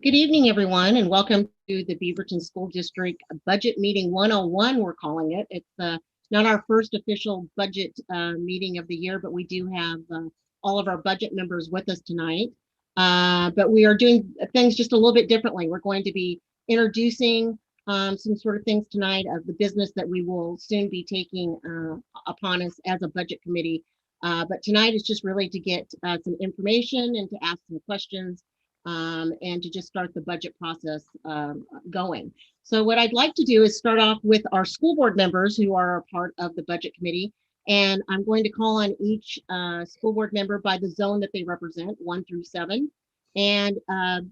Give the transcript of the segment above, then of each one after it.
Good evening, everyone, and welcome to the Beaverton School District Budget Meeting 101, we're calling it. It's not our first official budget meeting of the year, but we do have all of our budget members with us tonight. But we are doing things just a little bit differently. We're going to be introducing some sort of things tonight of the business that we will soon be taking upon us as a budget committee. But tonight is just really to get some information and to ask some questions and to just start the budget process going. So what I'd like to do is start off with our school board members who are a part of the budget committee. And I'm going to call on each school board member by the zone that they represent, 1 through 7. And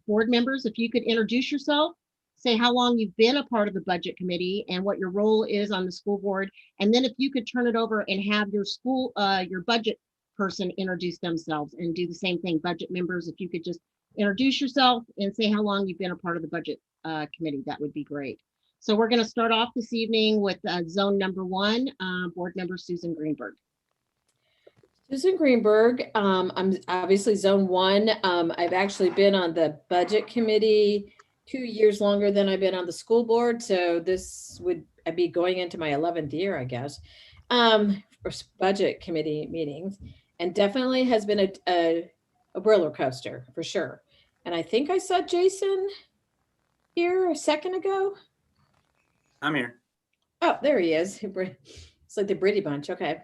board members, if you could introduce yourself, say how long you've been a part of the budget committee and what your role is on the school board. And then if you could turn it over and have your your budget person introduce themselves and do the same thing. Budget members, if you could just introduce yourself and say how long you've been a part of the budget committee, that would be great. So we're going to start off this evening with zone number 1, board member Susan Greenberg. Susan Greenberg, I'm obviously zone 1. I've actually been on the budget committee 2 years longer than I've been on the school board. So this would be going into my 11th year, I guess, for budget committee meetings, and definitely has been a roller coaster for sure. And I think I saw Jason here a second ago. I'm here. Oh, there he is. It's like the Brady Bunch. Okay.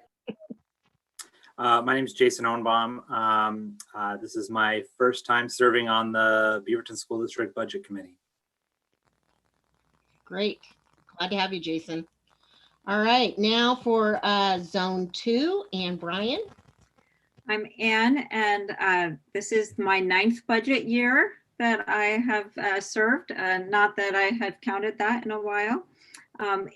My name is Jason Owenbaum. This is my first time serving on the Beaverton School District Budget Committee. Great. Glad to have you, Jason. All right, now for zone 2, and Brian. I'm Ann, and this is my 9th budget year that I have served. Not that I have counted that in a while,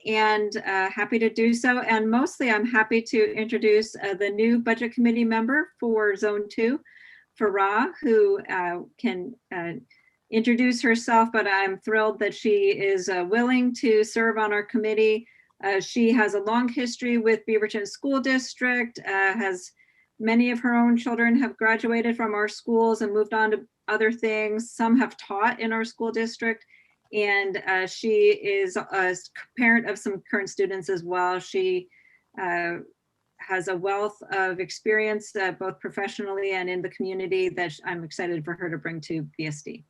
and happy to do so. And mostly I'm happy to introduce the new budget committee member for Zone 2, Farah, who can introduce herself, but I'm thrilled that she is willing to serve on our committee. She has a long history with Beaverton School District, many of her own children have graduated from our schools and moved on to other things. Some have taught in our school district, and she is a parent of some current students as well. She has a wealth of experience, both professionally and in the community, that I'm excited for her to bring to BSD.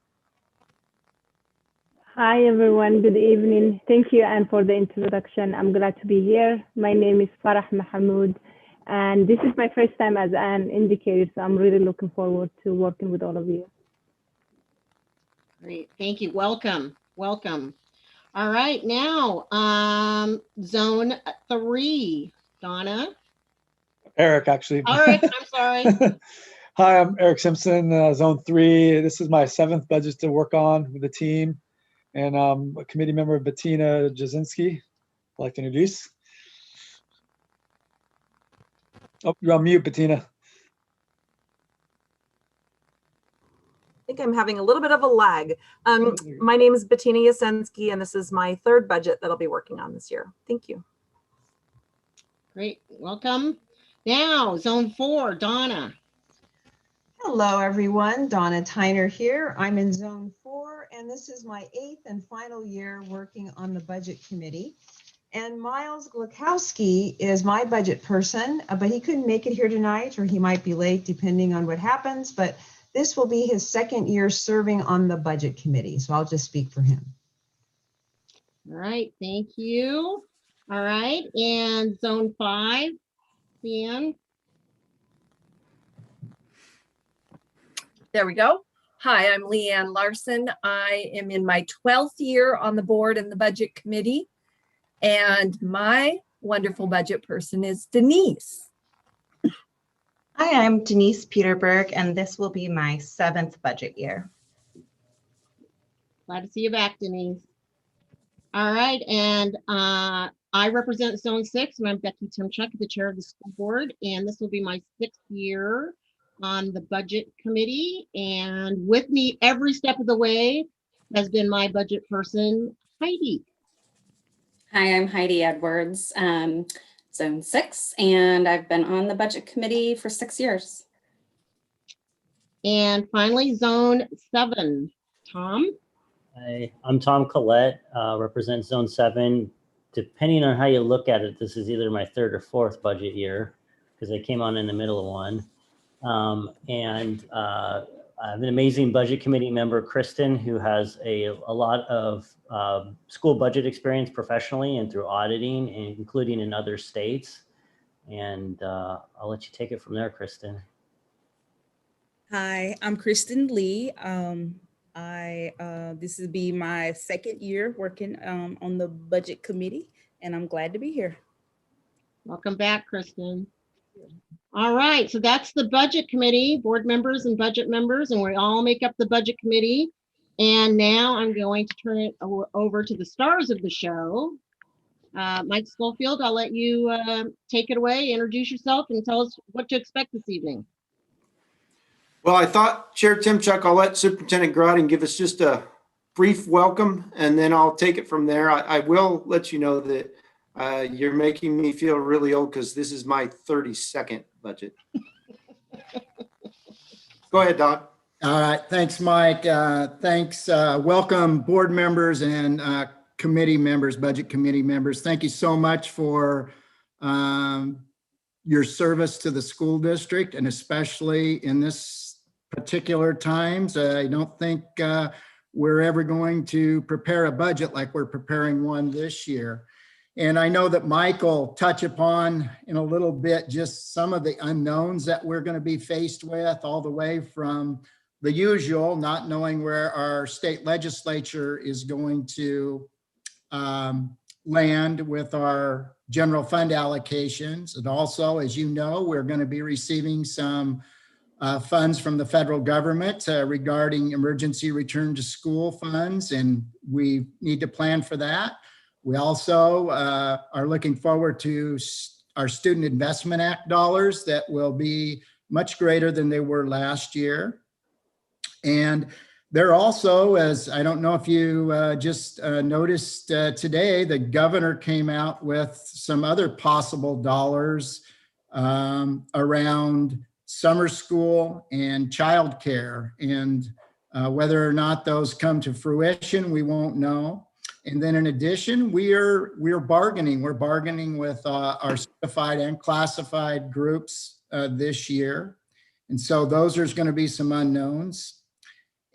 Hi, everyone. Good evening. Thank you, Anne, for the introduction. I'm glad to be here. My name is Farah Mahmoud, and this is my first time, as Anne indicated, so I'm really looking forward to working with all of you. Great. Thank you. Welcome. Welcome. All right. Now, zone 3, Donna. Eric, actually. Eric, I'm sorry. Hi, I'm Eric Simpson, zone 3. This is my 7th budget to work on with the team. And I'm a committee member of Bettina Jasinski. I'd like to introduce. Oh, you're on mute, Bettina. I think I'm having a little bit of a lag. My name is Bettina Jasinski, and this is my 3rd budget that I'll be working on this year. Thank you. Great. Welcome. Now, zone 4, Donna. Hello, everyone. Donna Tyner here. I'm in zone 4, and this is my 8th and final year working on the budget committee. And Miles Glukowski is my budget person, but he couldn't make it here tonight, or he might be late depending on what happens. But this will be his 2nd year serving on the budget committee, so I'll just speak for him. All right. Thank you. All right. And zone 5, Leanne. There we go. Hi, I'm Leanne Larson. I am in my 12th year on the board and the budget committee. And my wonderful budget person is Denise. Hi, I'm Denise Peterberg, and this will be my 7th budget year. Glad to see you back, Denise. All right. And I represent zone 6, and I'm Becky Timchuk, the chair of the school board. And this will be my 6th year on the budget committee, and with me every step of the way has been my budget person, Heidi. Hi, I'm Heidi Edwards, zone 6, and I've been on the budget committee for 6 years. And finally, zone 7, Tom. Hi, I'm Tom Collette, represent Zone 7. Depending on how you look at it, this is either my third or fourth budget year because I came on in the middle of one. I have an amazing budget committee member, Kristen, who has a lot of school budget experience professionally and through auditing, including in other states. And I'll let you take it from there, Kristen. Hi, I'm Kristen Lee. This will be my second year working on the budget committee, and I'm glad to be here. Welcome back, Kristen. All right, so that's the budget committee, board members and budget members, and we all make up the budget committee. And now I'm going to turn it over to the stars of the show. Mike Schofield, I'll let you take it away, introduce yourself, and tell us what to expect this evening. Well, I thought Chair Timchuk, I'll let Superintendent Grodin give us just a brief welcome, and then I'll take it from there. I will let you know that you're making me feel really old because this is my 32nd budget. Go ahead, Don. All right. Thanks, Mike. Thanks. Welcome, board members and committee members, budget committee members. Thank you so much for your service to the school district, and especially in this particular times. I don't think we're ever going to prepare a budget like we're preparing one this year. And I know that Mike will touch upon in a little bit just some of the unknowns that we're going to be faced with, all the way from the usual, not knowing where our state legislature is going to land with our general fund allocations. And also, as you know, we're going to be receiving some funds from the federal government regarding emergency return to school funds, and we need to plan for that. We also are looking forward to our Student Investment Act dollars that will be much greater than they were last year. And there also, as I don't know if you just noticed today, the governor came out with some other possible dollars around summer school and childcare. And whether or not those come to fruition, we won't know. And then in addition, we're bargaining. We're bargaining with our certified and classified groups this year. And so those are going to be some unknowns.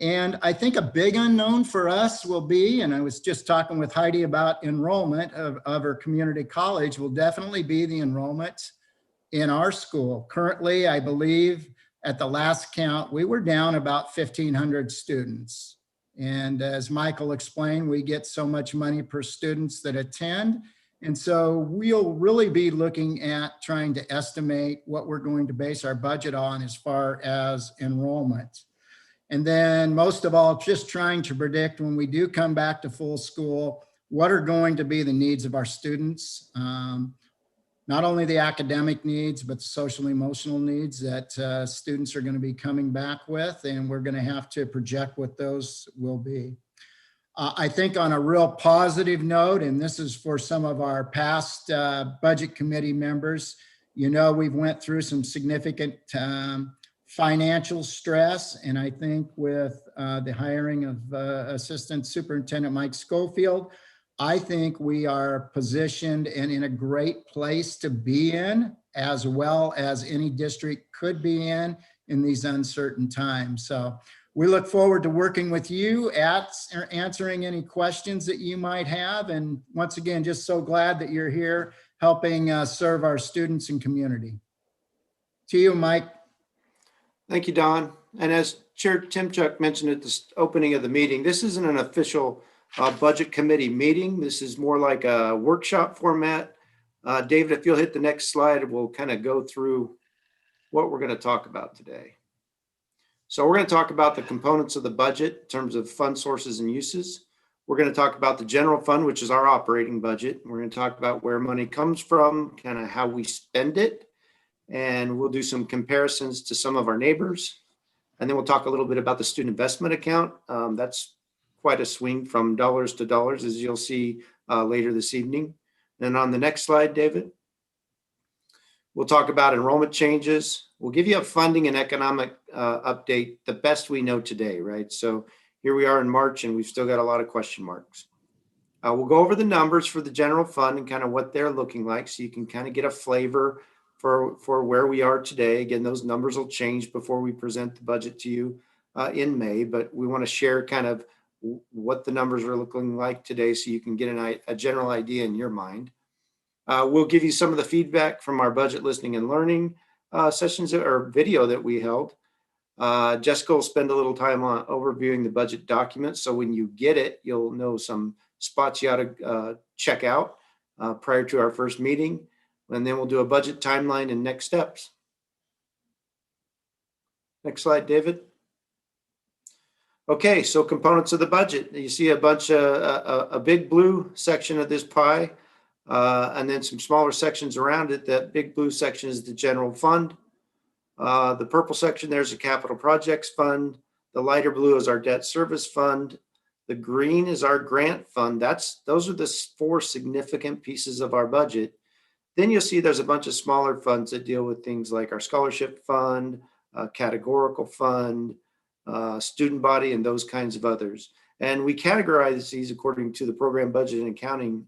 And I think a big unknown for us will be, and I was just talking with Heidi about enrollment of our community college, will definitely be the enrollment in our school. Currently, I believe at the last count, we were down about 1,500 students. And as Michael explained, we get so much money per students that attend. And so we'll really be looking at trying to estimate what we're going to base our budget on as far as enrollment. And then most of all, just trying to predict when we do come back to full school, what are going to be the needs of our students. Not only the academic needs, but the social emotional needs that students are going to be coming back with, and we're going to have to project what those will be. I think on a real positive note, and this is for some of our past budget committee members, you know, we've went through some significant financial stress, and I think with the hiring of Assistant Superintendent Mike Schofield, I think we are positioned and in a great place to be in, as well as any district could be in these uncertain times. So we look forward to working with you at answering any questions that you might have. And once again, just so glad that you're here helping serve our students and community. To you, Mike. Thank you, Don. And as Chair Timchuk mentioned at the opening of the meeting, this isn't an official budget committee meeting. This is more like a workshop format. David, if you'll hit the next slide, we'll kind of go through what we're going to talk about today. So we're going to talk about the components of the budget in terms of fund sources and uses. We're going to talk about the general fund, which is our operating budget. We're going to talk about where money comes from, kind of how we spend it. And we'll do some comparisons to some of our neighbors. And then we'll talk a little bit about the student investment account. That's quite a swing from dollars to dollars, as you'll see later this evening. And on the next slide, David, we'll talk about enrollment changes. We'll give you a funding and economic update, the best we know today, right? So here we are in March and we've still got a lot of question marks. We'll go over the numbers for the general fund and kind of what they're looking like, so you can kind of get a flavor for where we are today. Again, those numbers will change before we present the budget to you in May, but we want to share kind of what the numbers are looking like today so you can get a general idea in your mind. We'll give you some of the feedback from our budget listening and learning sessions or video that we held. Jessica will spend a little time on overviewing the budget documents, so when you get it, you'll know some spots you ought to check out prior to our first meeting. And then we'll do a budget timeline and next steps. Next slide, David. Okay, so components of the budget. You see a bunch of a big blue section of this pie, and then some smaller sections around it. That big blue section is the general fund. The purple section, there's a capital projects fund. The lighter blue is our debt service fund. The green is our grant fund. Those are the 4 significant pieces of our budget. Then you'll see there's a bunch of smaller funds that deal with things like our scholarship fund, categorical fund, student body, and those kinds of others. And we categorize these according to the program budget and accounting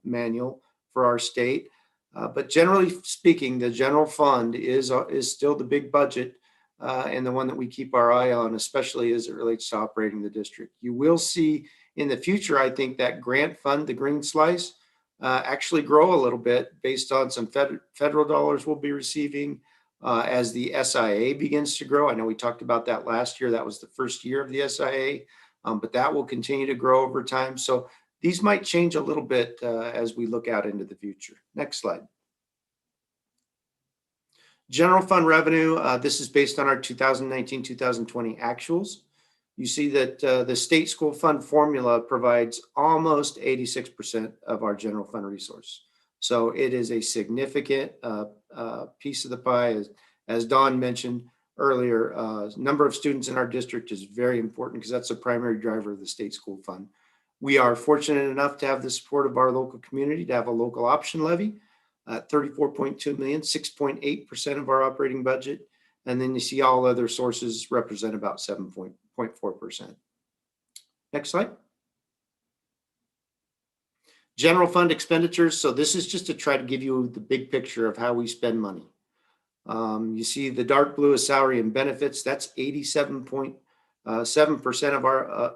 manual for our state. But generally speaking, the general fund is still the big budget and the one that we keep our eye on, especially as it relates to operating the district. You will see in the future, I think, that grant fund, the green slice, actually grow a little bit based on some federal dollars we'll be receiving as the SIA begins to grow. I know we talked about that last year. That was the first year of the SIA, but that will continue to grow over time. So these might change a little bit as we look out into the future. Next slide. General fund revenue. This is based on our 2019-2020 actuals. You see that the state school fund formula provides almost 86% of our general fund resource. So it is a significant piece of the pie. As Dawn mentioned earlier, number of students in our district is very important because that's the primary driver of the state school fund. We are fortunate enough to have the support of our local community to have a local option levy at $34.2 million, 6.8% of our operating budget. And then you see all other sources represent about 7.4%. Next slide. General fund expenditures. So this is just to try to give you the big picture of how we spend money. You see the dark blue is salary and benefits. That's 87.7%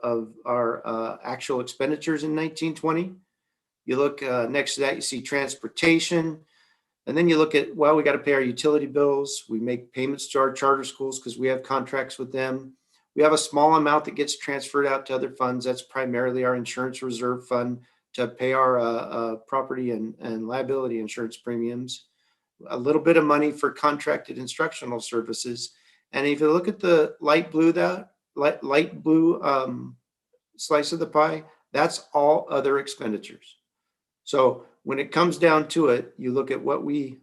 of our actual expenditures in 1920. You look next to that, you see transportation. And then you look at, well, we got to pay our utility bills. We make payments to our charter schools because we have contracts with them. We have a small amount that gets transferred out to other funds. That's primarily our insurance reserve fund to pay our property and liability insurance premiums. A little bit of money for contracted instructional services. And if you look at the light blue, light blue slice of the pie, that's all other expenditures. So when it comes down to it, you look at what we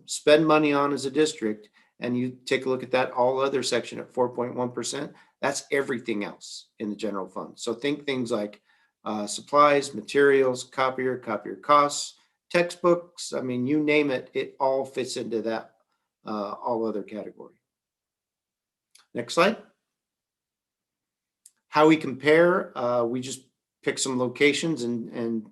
spend money on as a district, and you take a look at that all other section at 4.1%. That's everything else in the general fund. So think things like supplies, materials, copier costs, textbooks. I mean, you name it, it all fits into that all other category. Next slide. How we compare, we just pick some locations and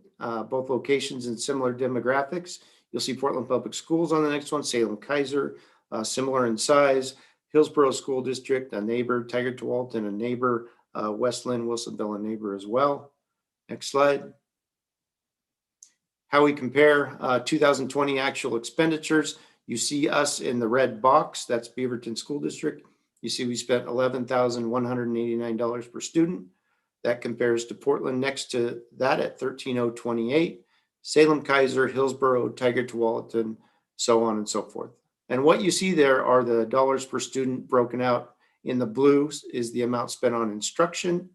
both locations in similar demographics. You'll see Portland Public Schools on the next one, Salem Kaiser, similar in size, Hillsborough School District, a neighbor, Tigard Tualatin, a neighbor, Westland, Wilsonville, a neighbor as well. Next slide. How we compare 2020 actual expenditures. You see us in the red box, that's Beaverton School District. You see we spent $11,189 per student. That compares to Portland next to that at $13,028, Salem Kaiser, Hillsborough, Tigard Tualatin, so on and so forth. And what you see there are the dollars per student broken out. In the blue is the amount spent on instruction,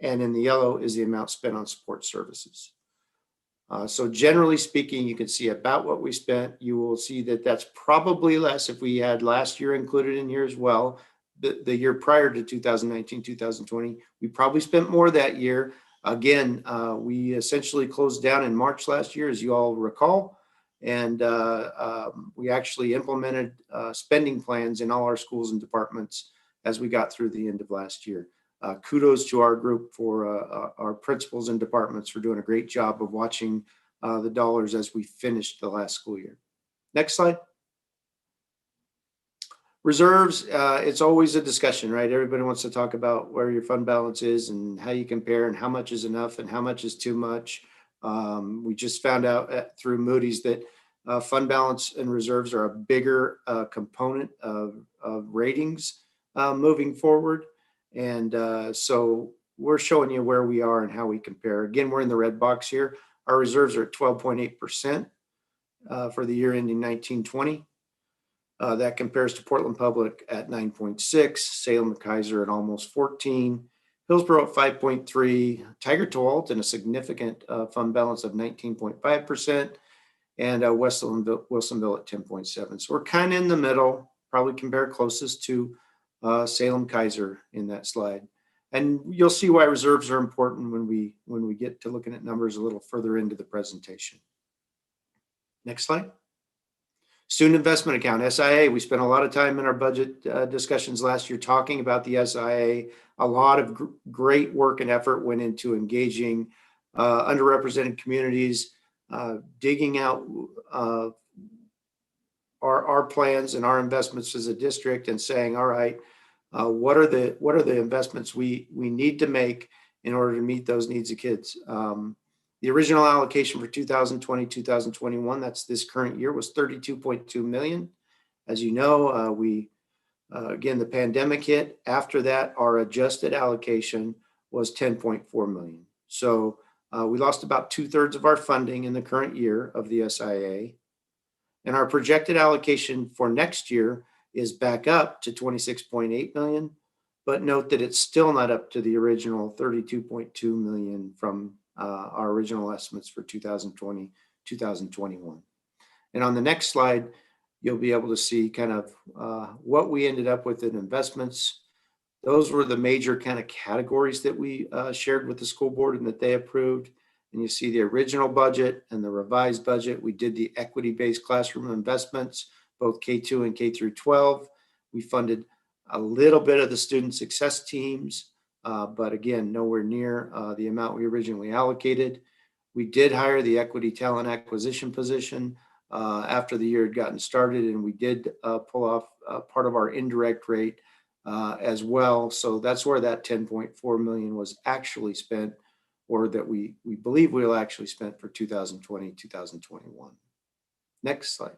and in the yellow is the amount spent on support services. So generally speaking, you can see about what we spent. You will see that that's probably less if we had last year included in here as well. The year prior to 2019, 2020, we probably spent more that year. Again, we essentially closed down in March last year, as you all recall, and we actually implemented spending plans in all our schools and departments as we got through the end of last year. kudos to our group for our principals and departments for doing a great job of watching the dollars as we finished the last school year. Next slide. Reserves, it's always a discussion, right? Everybody wants to talk about where your fund balance is and how you compare and how much is enough and how much is too much. We just found out through Moody's that fund balance and reserves are a bigger component of ratings moving forward. And so we're showing you where we are and how we compare. Again, we're in the red box here. Our reserves are at 12.8% for the year ending 1920. That compares to Portland Public at 9.6, Salem and Kaiser at almost 14, Hillsborough at 5.3, Tiger Tualatin a significant fund balance of 19.5%, and Wilsonville at 10.7. So we're kind of in the middle, probably compare closest to Salem Kaiser in that slide. And you'll see why reserves are important when we get to looking at numbers a little further into the presentation. Next slide. Student Investment Account, SIA. We spent a lot of time in our budget discussions last year talking about the SIA. A lot of great work and effort went into engaging underrepresented communities, digging out our plans and our investments as a district and saying, all right, what are the investments we need to make in order to meet those needs of kids? The original allocation for 2020, 2021, that's this current year, was $32.2 million. As you know, again, the pandemic hit. After that, our adjusted allocation was $10.4 million. So we lost about 2/3 of our funding in the current year of the SIA. And our projected allocation for next year is back up to $26.8 million. But note that it's still not up to the original $32.2 million from our original estimates for 2020, 2021. And on the next slide, you'll be able to see kind of what we ended up with in investments. Those were the major kind of categories that we shared with the school board and that they approved. And you see the original budget and the revised budget. We did the equity-based classroom investments, both K2 and K through 12. We funded a little bit of the student success teams, but again, nowhere near the amount we originally allocated. We did hire the equity talent acquisition position after the year had gotten started, and we did pull off part of our indirect rate as well. So that's where that $10.4 million was actually spent, or that we believe we'll actually spend for 2020, 2021. Next slide.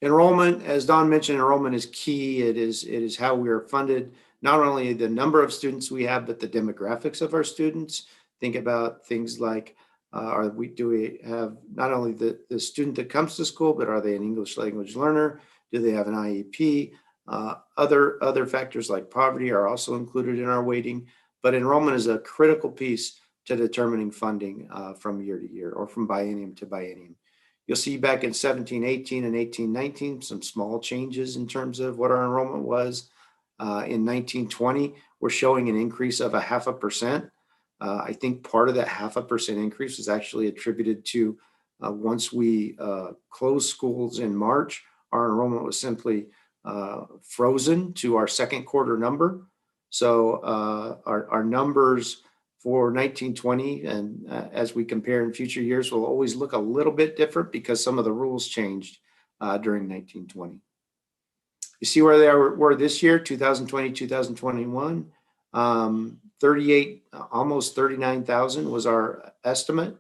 Enrollment, as Don mentioned, enrollment is key. It is how we are funded. Not only the number of students we have, but the demographics of our students. Think about things like, do we have not only the student that comes to school, but are they an English language learner? Do they have an IEP? Other factors like poverty are also included in our weighting, but enrollment is a critical piece to determining funding from year to year or from biennium to biennium. You'll see back in 17-18 and 18-19, some small changes in terms of what our enrollment was. In 19-20, we're showing an increase of 0.5%. I think part of that 0.5% increase is actually attributed to once we closed schools in March, our enrollment was simply frozen to our second quarter number. So our numbers for 19-20 and as we compare in future years will always look a little bit different because some of the rules changed during 19-20. You see where they were this year, 2020, 2021, 38, almost 39,000 was our estimate.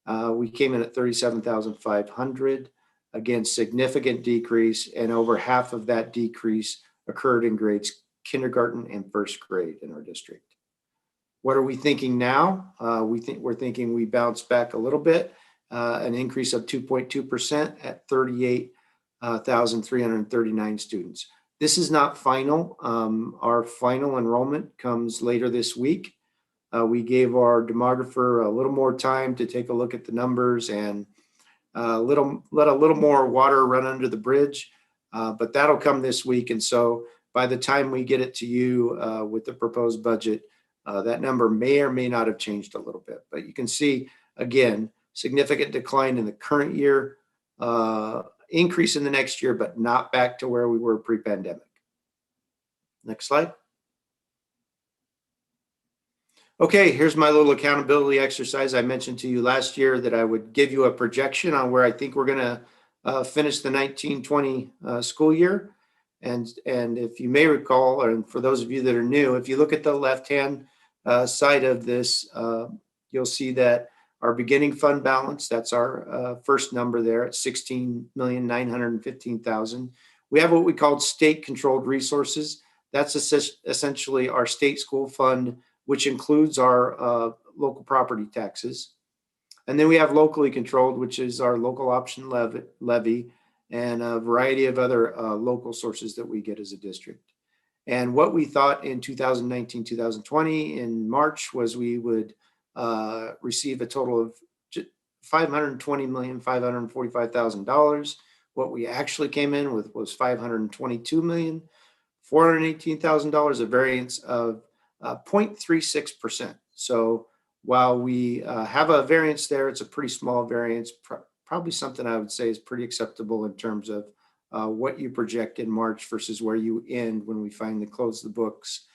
We came in at 37,500. Again, significant decrease, and over half of that decrease occurred in grades kindergarten and first grade in our district. What are we thinking now? We're thinking we bounce back a little bit, an increase of 2.2% at 38,339 students. This is not final. Our final enrollment comes later this week. We gave our demographer a little more time to take a look at the numbers and let a little more water run under the bridge, but that'll come this week. And so by the time we get it to you with the proposed budget, that number may or may not have changed a little bit, but you can see, again, significant decline in the current year, increase in the next year, but not back to where we were pre-pandemic. Next slide. Okay, here's my little accountability exercise. I mentioned to you last year that I would give you a projection on where I think we're going to finish the 1920 school year. And if you may recall, and for those of you that are new, if you look at the left-hand side of this, you'll see that our beginning fund balance, that's our first number there at 16,915,000. We have what we called state-controlled resources. That's essentially our state school fund, which includes our local property taxes. And then we have locally controlled, which is our local option levy and a variety of other local sources that we get as a district. And what we thought in 2019, 2020 in March was we would receive a total of $520,545,000. What we actually came in with was $522,418,000, a variance of 0.36%. So while we have a variance there, it's a pretty small variance, probably something I would say is pretty acceptable in terms of what you project in March versus where you end when we finally close the books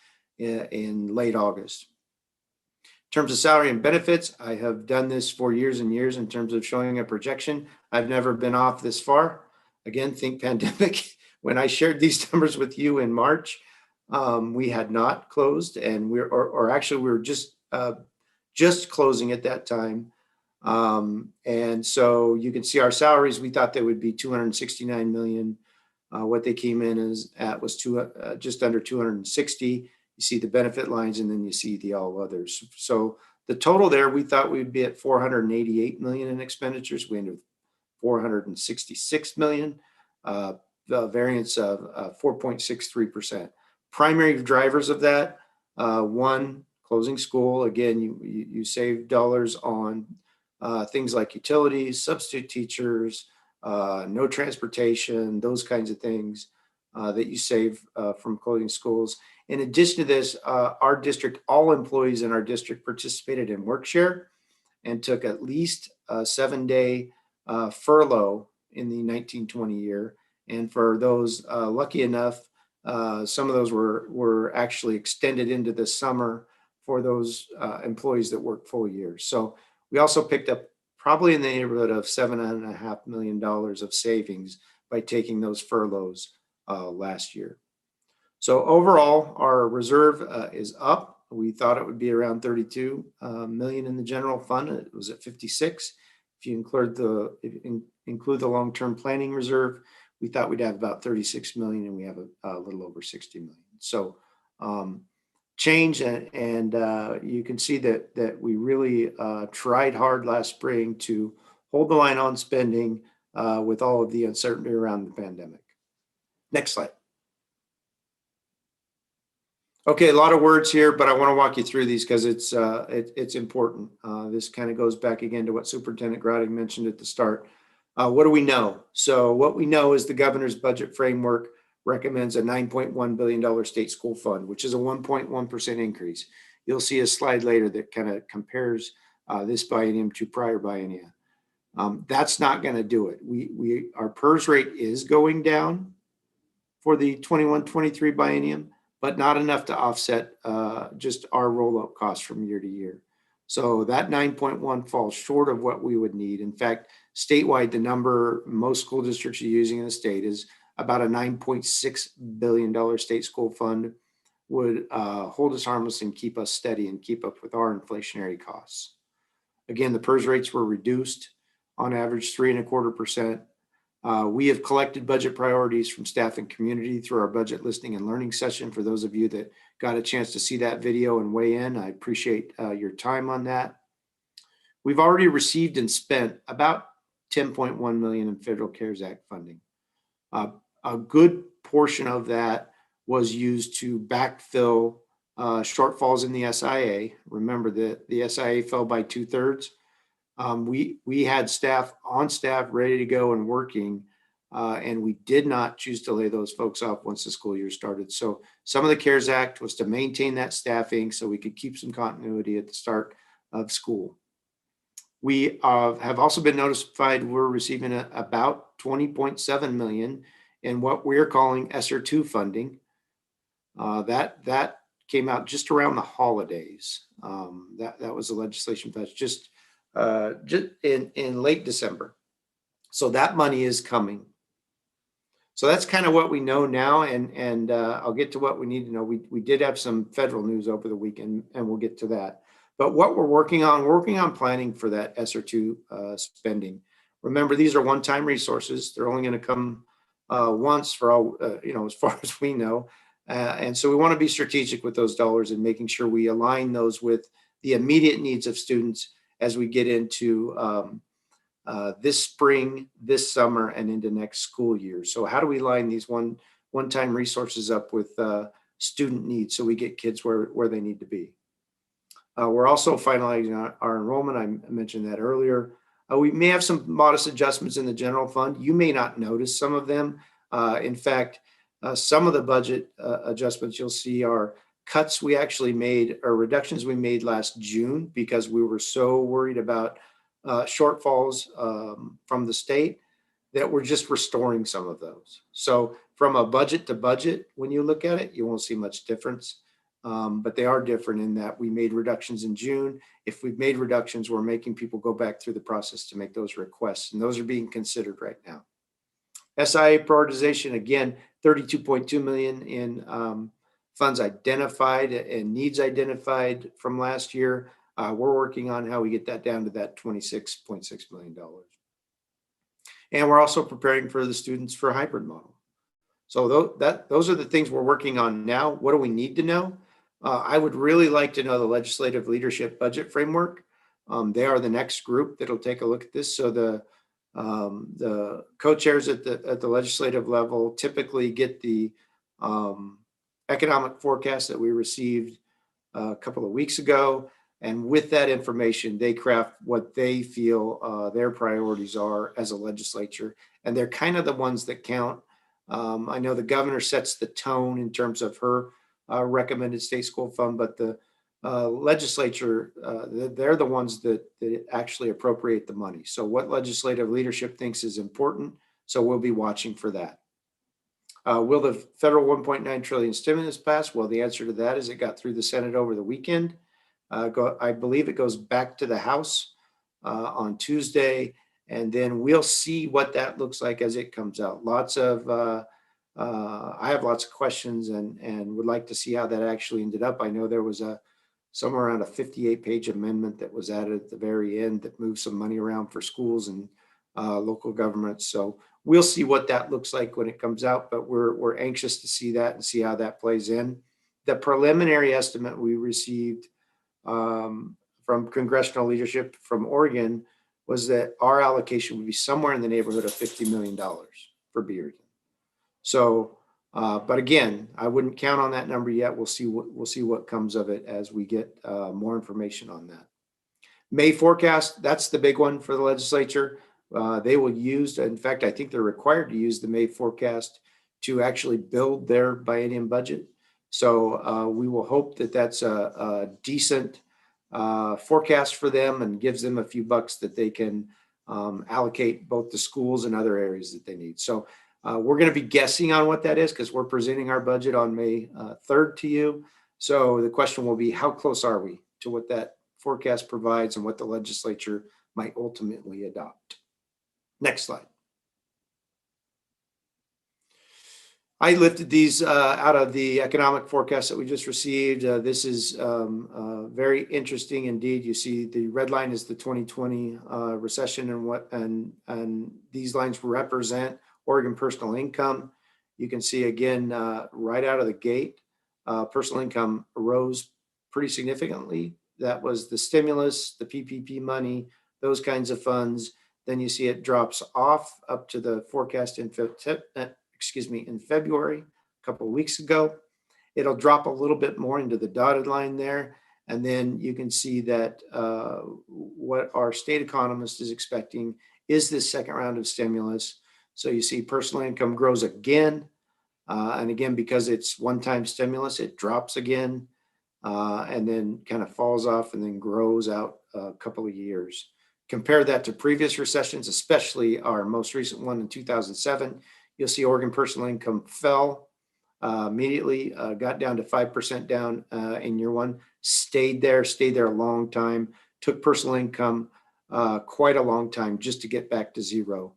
in late August. In terms of salary and benefits, I have done this for years and years in terms of showing a projection. I've never been off this far. Again, think pandemic. When I shared these numbers with you in March, we had not closed, and we were just closing at that time. And so you can see our salaries, we thought they would be 269 million. What they came in was just under 260. You see the benefit lines, and then you see the all others. So the total there, we thought we'd be at 488 million in expenditures. We ended with 466 million, the variance of 4.63%. Primary drivers of that, one, closing school. Again, you save dollars on things like utilities, substitute teachers, no transportation, those kinds of things that you save from closing schools. In addition to this, our district, all employees in our district participated in work-share and took at least a 7-day furlough in the 1920 year. And for those lucky enough, some of those were actually extended into the summer for those employees that work full years. So we also picked up probably in the neighborhood of $7.5 million of savings by taking those furloughs last year. So overall, our reserve is up. We thought it would be around 32 million in the general fund. It was at 56. If you include the long-term planning reserve, we thought we'd have about 36 million, and we have a little over 60 million. So change, and you can see that we really tried hard last spring to hold the line on spending with all of the uncertainty around the pandemic. Next slide. Okay, a lot of words here, but I want to walk you through these because it's important. This kind of goes back again to what Superintendent Grotting mentioned at the start. What do we know? So what we know is the governor's budget framework recommends a $9.1 billion state school fund, which is a 1.1% increase. You'll see a slide later that kind of compares this biennium to prior biennia. That's not going to do it. Our PERS rate is going down for the 21-23 biennium, but not enough to offset just our roll-up costs from year to year. So that 9.1 falls short of what we would need. In fact, statewide, the number most school districts are using in the state is about a $9.6 billion state school fund would hold us harmless and keep us steady and keep up with our inflationary costs. Again, the PERS rates were reduced on average 3.25%. We have collected budget priorities from staff and community through our budget listening and learning session. For those of you that got a chance to see that video and weigh in, I appreciate your time on that. We've already received and spent about 10.1 million in federal CARES Act funding. A good portion of that was used to backfill shortfalls in the SIA. Remember that the SIA fell by 2/3. We had staff on staff ready to go and working, and we did not choose to lay those folks off once the school year started. So some of the CARES Act was to maintain that staffing so we could keep some continuity at the start of school. We have also been notified we're receiving about 20.7 million in what we're calling ESSER II funding. That came out just around the holidays. That was the legislation passed just in late December. So that money is coming. So that's kind of what we know now, and I'll get to what we need to know. We did have some federal news over the weekend, and we'll get to that. But what we're working on planning for that SR2 spending. Remember, these are one-time resources. They're only going to come once for all, as far as we know. And so we want to be strategic with those dollars and making sure we align those with the immediate needs of students as we get into this spring, this summer, and into next school year. So how do we line these one-time resources up with student needs so we get kids where they need to be? We're also finalizing our enrollment. I mentioned that earlier. We may have some modest adjustments in the general fund. You may not notice some of them. In fact, some of the budget adjustments you'll see are cuts we actually made or reductions we made last June because we were so worried about shortfalls from the state that we're just restoring some of those. So from a budget to budget, when you look at it, you won't see much difference. But they are different in that we made reductions in June. If we've made reductions, we're making people go back through the process to make those requests, and those are being considered right now. SIA prioritization, again, $32.2 million in funds identified and needs identified from last year. We're working on how we get that down to that $26.6 million. And we're also preparing for the students for a hybrid model. So those are the things we're working on now. What do we need to know? I would really like to know the legislative leadership budget framework. They are the next group that'll take a look at this. So the co-chairs at the legislative level typically get the economic forecast that we received a couple of weeks ago. And with that information, they craft what they feel their priorities are as a legislature. And they're kind of the ones that count. I know the governor sets the tone in terms of her recommended state school fund, but the legislature, they're the ones that actually appropriate the money. So what legislative leadership thinks is important, so we'll be watching for that. Will the federal 1.9 trillion stimulus pass? Well, the answer to that is it got through the Senate over the weekend. I believe it goes back to the House on Tuesday, and then we'll see what that looks like as it comes out. I have lots of questions and would like to see how that actually ended up. I know there was somewhere around a 58-page amendment that was added at the very end that moved some money around for schools and local governments. So we'll see what that looks like when it comes out, but we're anxious to see that and see how that plays in. The preliminary estimate we received from congressional leadership from Oregon was that our allocation would be somewhere in the neighborhood of $50 million for Bearden. So, but again, I wouldn't count on that number yet. We'll see what comes of it as we get more information on that. May forecast, that's the big one for the legislature. They will use, in fact, I think they're required to use the May forecast to actually build their biennium budget. So we will hope that that's a decent forecast for them and gives them a few bucks that they can allocate both to schools and other areas that they need. So we're going to be guessing on what that is because we're presenting our budget on May 3rd to you. So the question will be, how close are we to what that forecast provides and what the legislature might ultimately adopt? Next slide. I lifted these out of the economic forecast that we just received. This is very interesting indeed. You see the red line is the 2020 recession and these lines represent Oregon personal income. You can see again, right out of the gate, personal income rose pretty significantly. That was the stimulus, the PPP money, those kinds of funds. Then you see it drops off up to the forecast in February, a couple of weeks ago. It'll drop a little bit more into the dotted line there. And then you can see that what our state economist is expecting is this second round of stimulus. So you see personal income grows again. And again, because it's one-time stimulus, it drops again and then kind of falls off and then grows out a couple of years. Compare that to previous recessions, especially our most recent one in 2007. You'll see Oregon personal income fell immediately, got down to 5% down in year one, stayed there a long time, took personal income quite a long time just to get back to zero.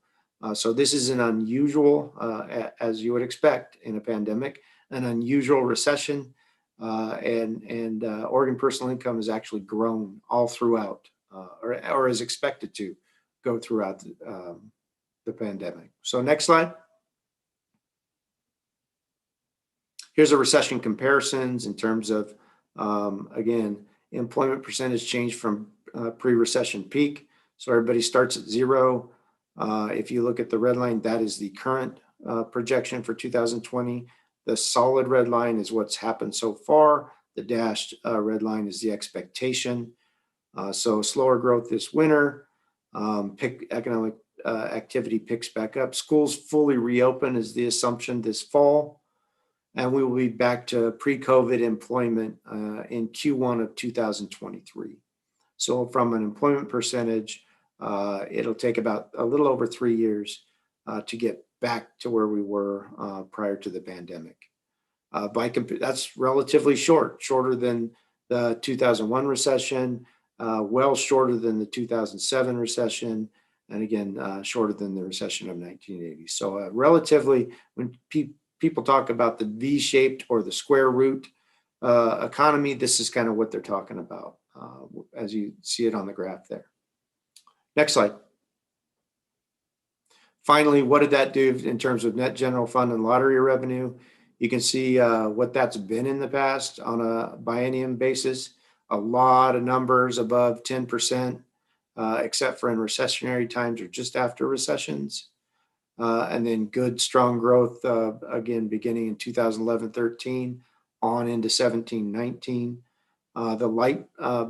So this is an unusual, as you would expect in a pandemic, an unusual recession, and Oregon personal income has actually grown all throughout, or is expected to go throughout the pandemic. So next slide. Here's a recession comparisons in terms of, again, employment percentage change from pre-recession peak. So everybody starts at zero. If you look at the red line, that is the current projection for 2020. The solid red line is what's happened so far. The dashed red line is the expectation. So slower growth this winter. Economic activity picks back up. Schools fully reopen is the assumption this fall. And we will be back to pre-COVID employment in Q1 of 2023. So from an employment percentage, it'll take about a little over 3 years to get back to where we were prior to the pandemic. That's relatively shorter than the 2001 recession, well shorter than the 2007 recession, and again, shorter than the recession of 1980. So relatively, when people talk about the V-shaped or the square root economy, this is kind of what they're talking about as you see it on the graph there. Next slide. Finally, what did that do in terms of net general fund and lottery revenue? You can see what that's been in the past on a biennium basis. A lot of numbers above 10%, except for in recessionary times or just after recessions. And then good, strong growth, again, beginning in 2011-13 on into 17-19. The light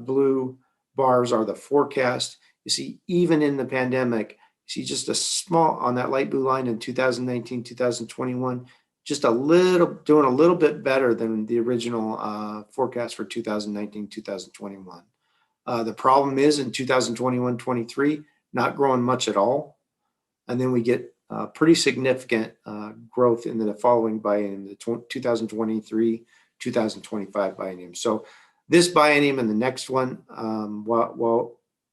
blue bars are the forecast. You see, even in the pandemic, you see just a small, on that light blue line in 2019, 2021, just doing a little bit better than the original forecast for 2019, 2021. The problem is in 2021-23, not growing much at all. And then we get pretty significant growth in the following biennium, the 2023-2025 biennium. So this biennium and the next one,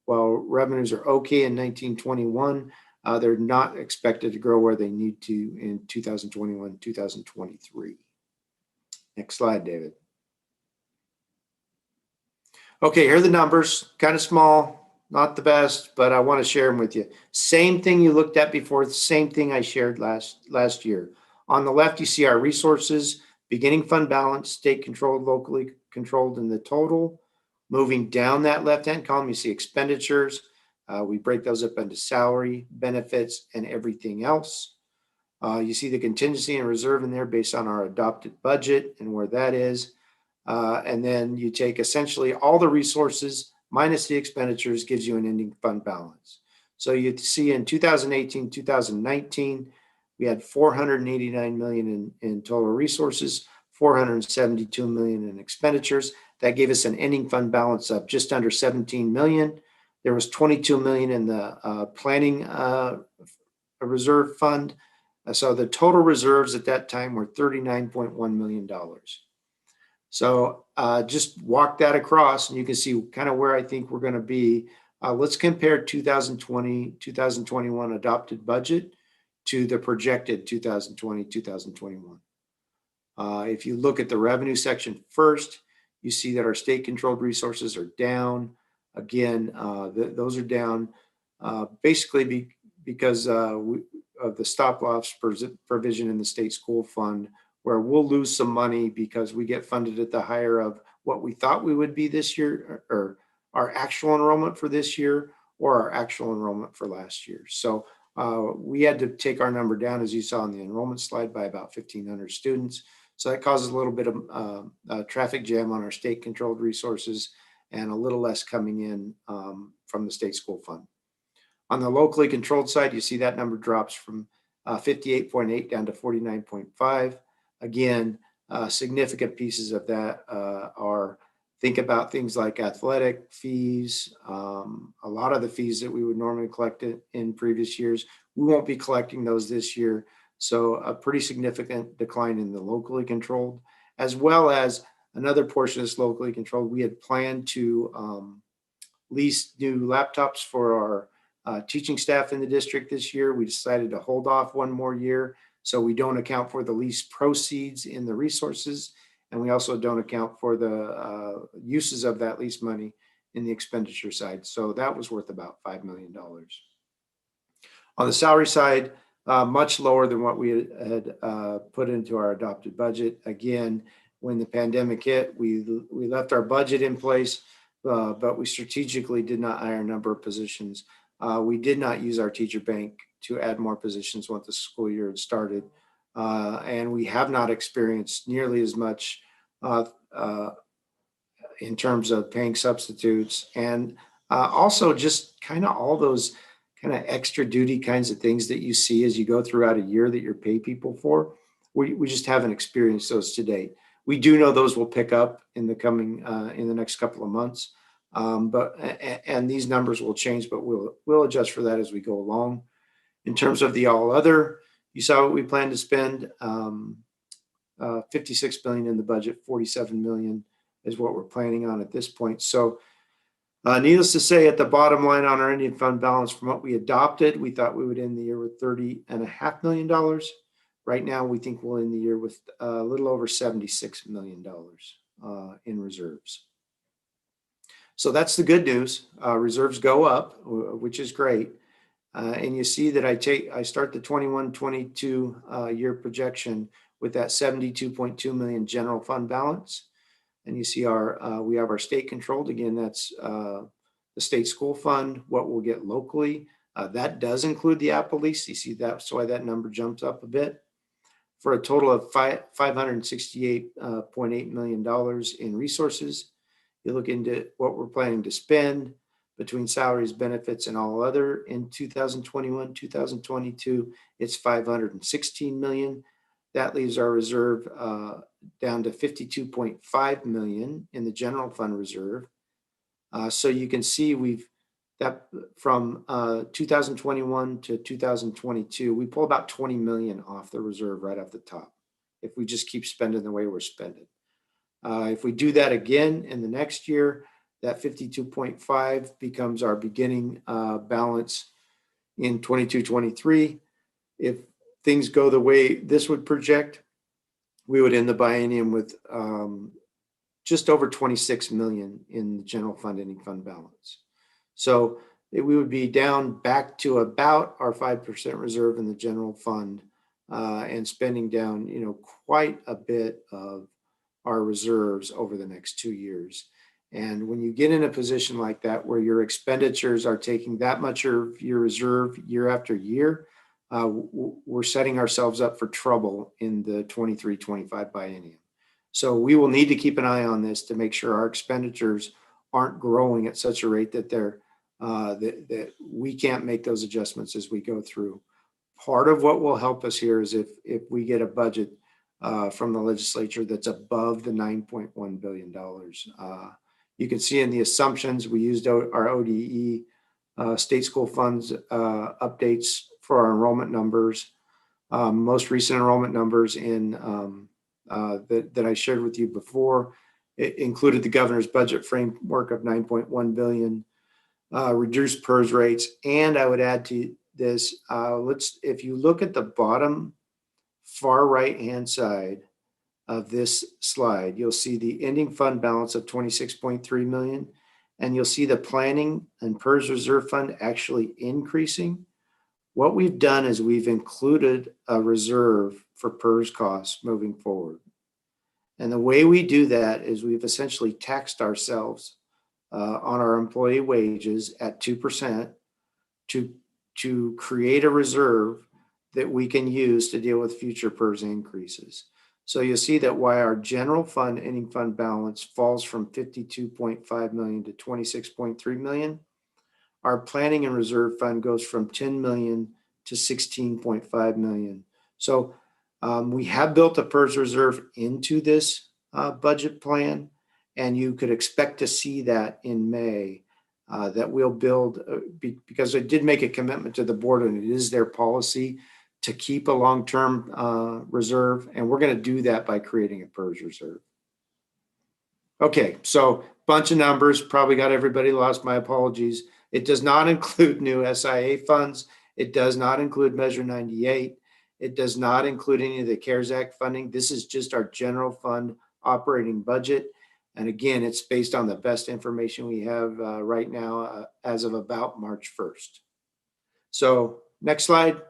while revenues are okay in 1921, they're not expected to grow where they need to in 2021, 2023. Next slide, David. Okay, here are the numbers, kind of small, not the best, but I want to share them with you. Same thing you looked at before, the same thing I shared last year. On the left, you see our resources, beginning fund balance, state controlled, locally controlled in the total. Moving down that left-hand column, you see expenditures. We break those up into salary, benefits, and everything else. You see the contingency and reserve in there based on our adopted budget and where that is. And then you take essentially all the resources minus the expenditures gives you an ending fund balance. So you see in 2018, 2019, we had 489 million in total resources, 472 million in expenditures. That gave us an ending fund balance of just under 17 million. There was 22 million in the planning reserve fund. So the total reserves at that time were $39.1 million. So just walk that across and you can see kind of where I think we're going to be. Let's compare 2020, 2021 adopted budget to the projected 2020, 2021. If you look at the revenue section first, you see that our state controlled resources are down. Again, those are down basically because of the stop loss provision in the state school fund, where we'll lose some money because we get funded at the higher of what we thought we would be this year, or our actual enrollment for this year, or our actual enrollment for last year. So we had to take our number down, as you saw on the enrollment slide, by about 1,500 students. So that causes a little bit of traffic jam on our state controlled resources and a little less coming in from the state school fund. On the locally controlled side, you see that number drops from 58.8 down to 49.5. Again, significant pieces of that are, think about things like athletic fees, a lot of the fees that we would normally collect in previous years. We won't be collecting those this year. So a pretty significant decline in the locally controlled, as well as another portion that's locally controlled. We had planned to lease new laptops for our teaching staff in the district this year. We decided to hold off one more year, so we don't account for the lease proceeds in the resources, and we also don't account for the uses of that lease money in the expenditure side. So that was worth about $5 million. On the salary side, much lower than what we had put into our adopted budget. Again, when the pandemic hit, we left our budget in place, but we strategically did not hire a number of positions. We did not use our teacher bank to add more positions once the school year had started. And we have not experienced nearly as much in terms of paying substitutes, and also just kind of all those kind of extra duty kinds of things that you see as you go throughout a year that you're pay people for. We just haven't experienced those to date. We do know those will pick up in the coming in the next couple of months, and these numbers will change, but we'll adjust for that as we go along. In terms of the all other, you saw what we plan to spend. 56 billion in the budget, 47 million is what we're planning on at this point. So needless to say, at the bottom line on our ending fund balance from what we adopted, we thought we would end the year with $30.5 million. Right now, we think we'll end the year with a little over $76 million in reserves. So that's the good news. Reserves go up, which is great. And you see that I start the 21-22 year projection with that 72.2 million general fund balance. And you see we have our state controlled. Again, that's the state school fund, what we'll get locally. That does include the Apple lease. You see that's why that number jumps up a bit, for a total of $568.8 million in resources. You look into what we're planning to spend between salaries, benefits, and all other in 2021, 2022, it's $516 million. That leaves our reserve down to 52.5 million in the general fund reserve. So you can see that from 2021 to 2022, we pull about 20 million off the reserve right off the top if we just keep spending the way we're spending. If we do that again in the next year, that 52.5 becomes our beginning balance in 22-23. If things go the way this would project, we would end the biennium with just over 26 million in the general fund ending fund balance. So we would be down back to about our 5% reserve in the general fund and spending down, quite a bit of our reserves over the next 2 years. And when you get in a position like that, where your expenditures are taking that much of your reserve year after year, we're setting ourselves up for trouble in the 23-25 biennium. So we will need to keep an eye on this to make sure our expenditures aren't growing at such a rate that that we can't make those adjustments as we go through. Part of what will help us here is if we get a budget from the legislature that's above the $9.1 billion. You can see in the assumptions, we used our ODE state school funds updates for our enrollment numbers. Most recent enrollment numbers that I shared with you before, it included the governor's budget framework of 9.1 billion, reduced PERS rates. And I would add to this, if you look at the bottom far right-hand side of this slide, you'll see the ending fund balance of 26.3 million. And you'll see the planning and PERS reserve fund actually increasing. What we've done is we've included a reserve for PERS costs moving forward. And the way we do that is we've essentially taxed ourselves on our employee wages at 2% to create a reserve that we can use to deal with future PERS increases. So you'll see that why our general fund ending fund balance falls from 52.5 million to 26.3 million, our planning and reserve fund goes from 10 million to 16.5 million. So we have built a PERS reserve into this budget plan, and you could expect to see that in May, that we'll build, because I did make a commitment to the board, and it is their policy to keep a long-term reserve, and we're going to do that by creating a PERS reserve. Okay, so bunch of numbers, probably got everybody lost, my apologies. It does not include new SIA funds. It does not include Measure 98. It does not include any of the CARES Act funding. This is just our general fund operating budget. And again, it's based on the best information we have right now as of about March 1st. So next slide.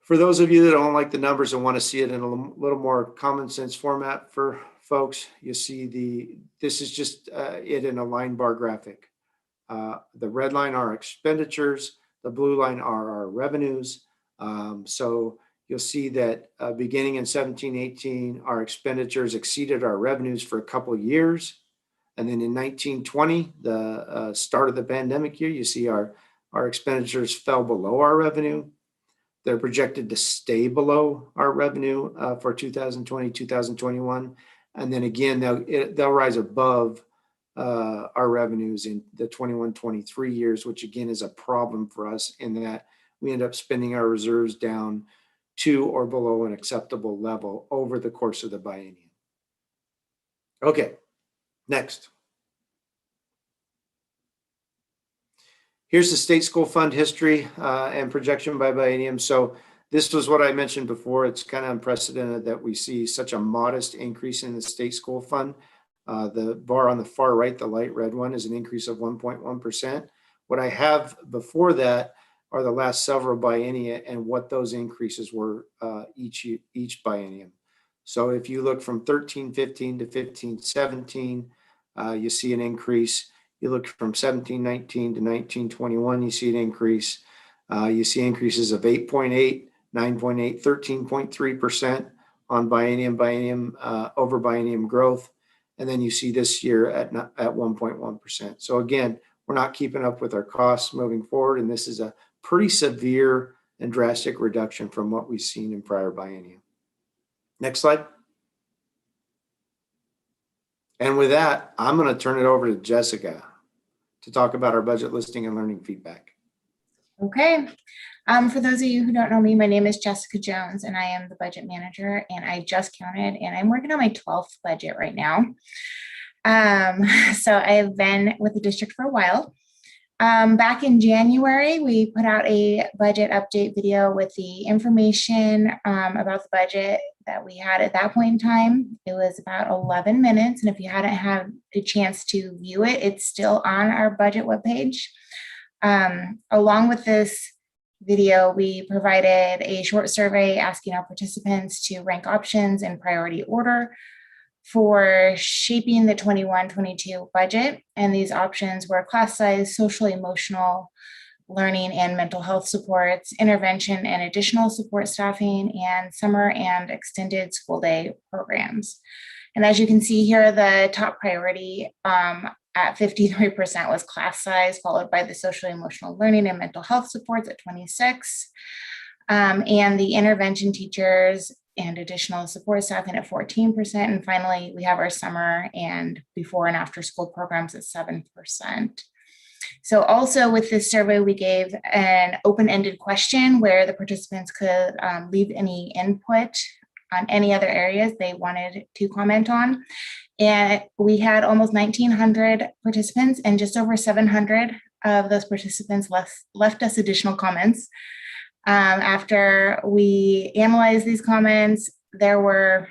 For those of you that don't like the numbers and want to see it in a little more common sense format for folks, you see this is just it in a line bar graphic. The red line are expenditures, the blue line are our revenues. So you'll see that beginning in 17-18, our expenditures exceeded our revenues for a couple of years. And then in 19-20, the start of the pandemic year, you see our expenditures fell below our revenue. They're projected to stay below our revenue for 2020, 2021. And then again, they'll rise above our revenues in the 21-23 years, which again is a problem for us in that we end up spending our reserves down to or below an acceptable level over the course of the biennium. Okay, next. Here's the state school fund history and projection by biennium. So this was what I mentioned before. It's kind of unprecedented that we see such a modest increase in the state school fund. The bar on the far right, the light red one, is an increase of 1.1%. What I have before that are the last several biennia and what those increases were each biennium. So if you look from 13-15 to 15-17, you see an increase. You look from 17-19 to 19-21, you see an increase. You see increases of 8.8, 9.8, 13.3% on biennium over biennium growth. And then you see this year at 1.1%. So again, we're not keeping up with our costs moving forward. And this is a pretty severe and drastic reduction from what we've seen in prior biennium. Next slide. And with that, I'm going to turn it over to Jessica to talk about our budget listing and learning feedback. Okay. For those of you who don't know me, my name is Jessica Jones and I am the budget manager, and I just counted and I'm working on my 12th budget right now. So I have been with the district for a while. Back in January, we put out a budget update video with the information about the budget that we had at that point in time. It was about 11 minutes. And if you hadn't had a chance to view it, it's still on our budget webpage. Along with this video, we provided a short survey asking our participants to rank options in priority order for shaping the 21-22 budget. And these options were class size, social, emotional, learning and mental health supports, intervention and additional support staffing, and summer and extended school day programs. And as you can see here, the top priority at 53% was class size, followed by the social, emotional learning and mental health supports at 26%, and the intervention teachers and additional support staffing at 14%. And finally, we have our summer and before and after school programs at 7%. So also with this survey, we gave an open-ended question where the participants could leave any input on any other areas they wanted to comment on. And we had almost 1,900 participants, and just over 700 of those participants left us additional comments. After we analyzed these comments, there were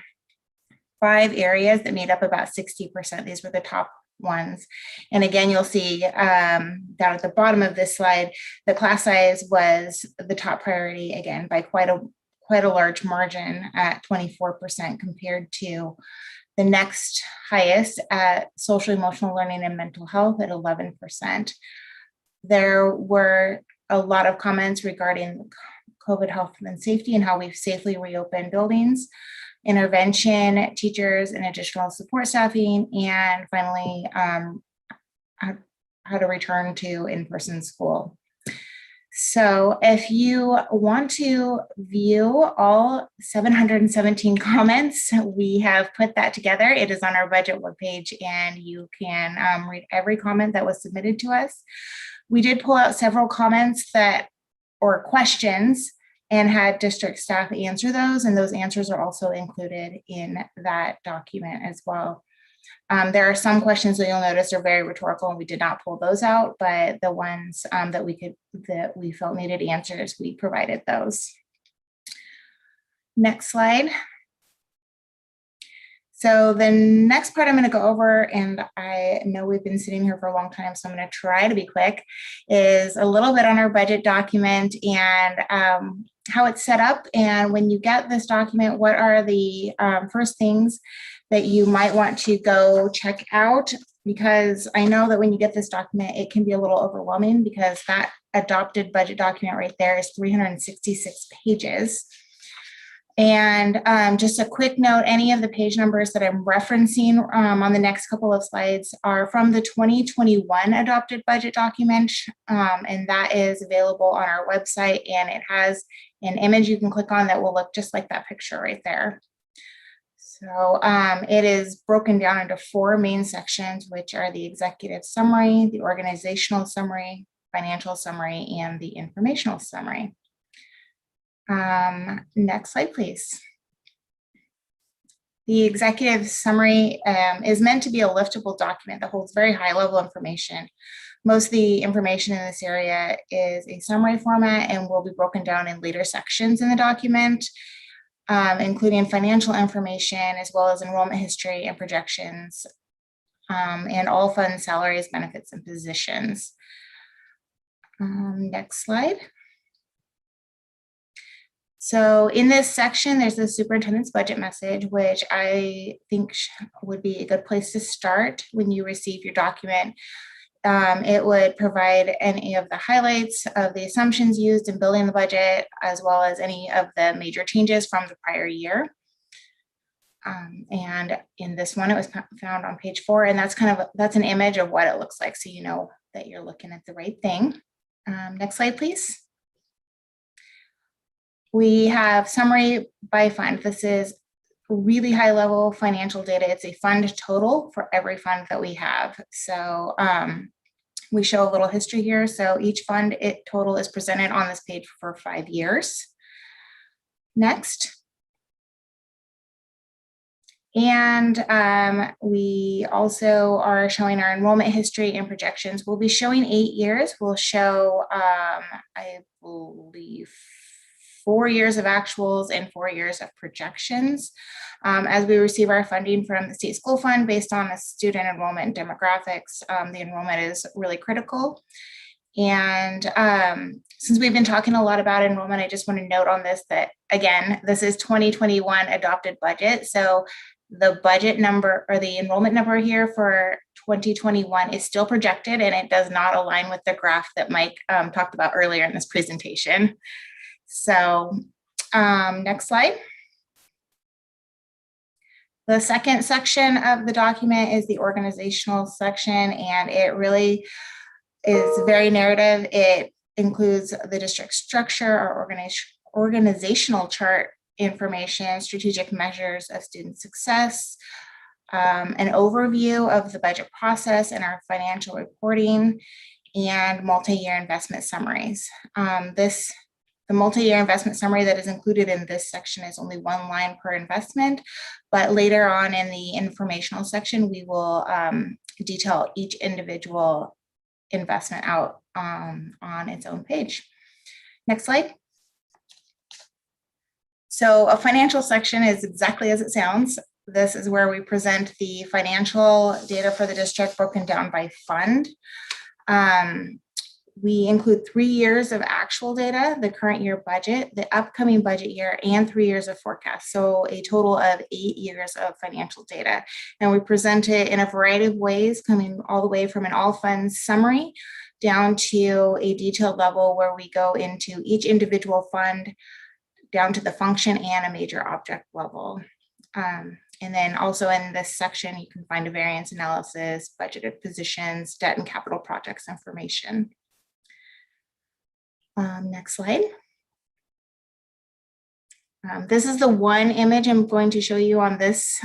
5 areas that made up about 60%. These were the top ones. And again, you'll see down at the bottom of this slide, the class size was the top priority, again, by quite a large margin at 24% compared to the next highest at social, emotional learning and mental health at 11%. There were a lot of comments regarding COVID health and safety and how we've safely reopened buildings, intervention, teachers and additional support staffing, and finally, how to return to in-person school. So if you want to view all 717 comments, we have put that together. It is on our budget webpage, and you can read every comment that was submitted to us. We did pull out several comments that or questions and had district staff answer those. And those answers are also included in that document as well. There are some questions that you'll notice are very rhetorical and we did not pull those out, but the ones that we felt needed answers, we provided those. Next slide. So the next part I'm going to go over, and I know we've been sitting here for a long time, so I'm going to try to be quick, is a little bit on our budget document and how it's set up. And when you get this document, what are the first things that you might want to go check out? Because I know that when you get this document, it can be a little overwhelming because that adopted budget document right there is 366 pages. And just a quick note, any of the page numbers that I'm referencing on the next couple of slides are from the 2021 adopted budget document, and that is available on our website, and it has an image you can click on that will look just like that picture right there. So it is broken down into 4 main sections, which are the executive summary, the organizational summary, financial summary, and the informational summary. Next slide, please. The executive summary is meant to be a liftable document that holds very high level information. Most of the information in this area is a summary format and will be broken down in later sections in the document, including financial information as well as enrollment history and projections, and all fund salaries, benefits, and positions. Next slide. So in this section, there's the superintendent's budget message, which I think would be a good place to start when you receive your document. It would provide any of the highlights of the assumptions used in building the budget, as well as any of the major changes from the prior year. And in this one, it was found on page 4, and that's an image of what it looks like, so you know that you're looking at the right thing. Next slide, please. We have summary by fund. This is really high level financial data. It's a fund total for every fund that we have. So we show a little history here. So each fund total is presented on this page for 5 years. Next. And we also are showing our enrollment history and projections. We'll be showing 8 years. We'll show, I believe, 4 years of actuals and 4 years of projections. As we receive our funding from the state school fund based on the student enrollment demographics, the enrollment is really critical. And since we've been talking a lot about enrollment, I just want to note on this that, again, this is 2021 adopted budget. So the budget number or the enrollment number here for 2021 is still projected, and it does not align with the graph that Mike talked about earlier in this presentation. So next slide. The second section of the document is the organizational section, and it really is very narrative. It includes the district structure, our organizational chart information, strategic measures of student success, an overview of the budget process and our financial reporting, and multi-year investment summaries. The multi-year investment summary that is included in this section is only 1 line per investment, but later on in the informational section, we will detail each individual investment out on its own page. Next slide. So a financial section is exactly as it sounds. This is where we present the financial data for the district broken down by fund. We include 3 years of actual data, the current year budget, the upcoming budget year, and 3 years of forecast. So a total of 8 years of financial data. And we present it in a variety of ways, coming all the way from an all funds summary down to a detailed level where we go into each individual fund, down to the function and a major object level. And then also in this section, you can find a variance analysis, budgeted positions, debt and capital projects information. Next slide. This is the one image I'm going to show you on this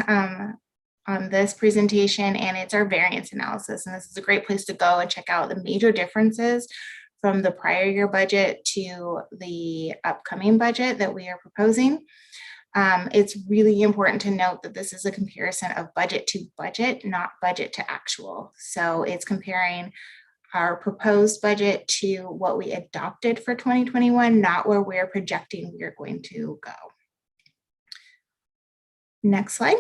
presentation, and it's our variance analysis. And this is a great place to go and check out the major differences from the prior year budget to the upcoming budget that we are proposing. It's really important to note that this is a comparison of budget to budget, not budget to actual. So it's comparing our proposed budget to what we adopted for 2021, not where we're projecting we're going to go. Next slide.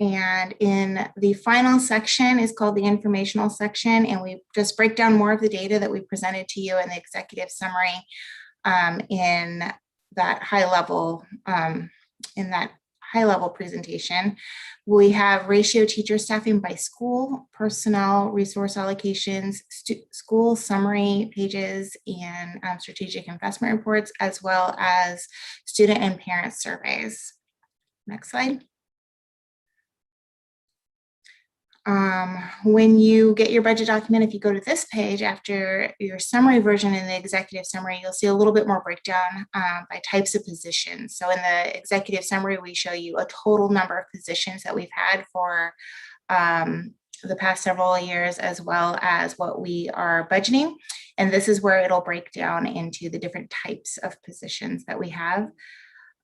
And in the final section is called the informational section, and we just break down more of the data that we presented to you in the executive summary in that high level presentation. We have ratio teacher staffing by school, personnel, resource allocations, school summary pages, and strategic investment reports, as well as student and parent surveys. Next slide. When you get your budget document, if you go to this page after your summary version in the executive summary, you'll see a little bit more breakdown by types of positions. So in the executive summary, we show you a total number of positions that we've had for the past several years, as well as what we are budgeting. And this is where it'll break down into the different types of positions that we have.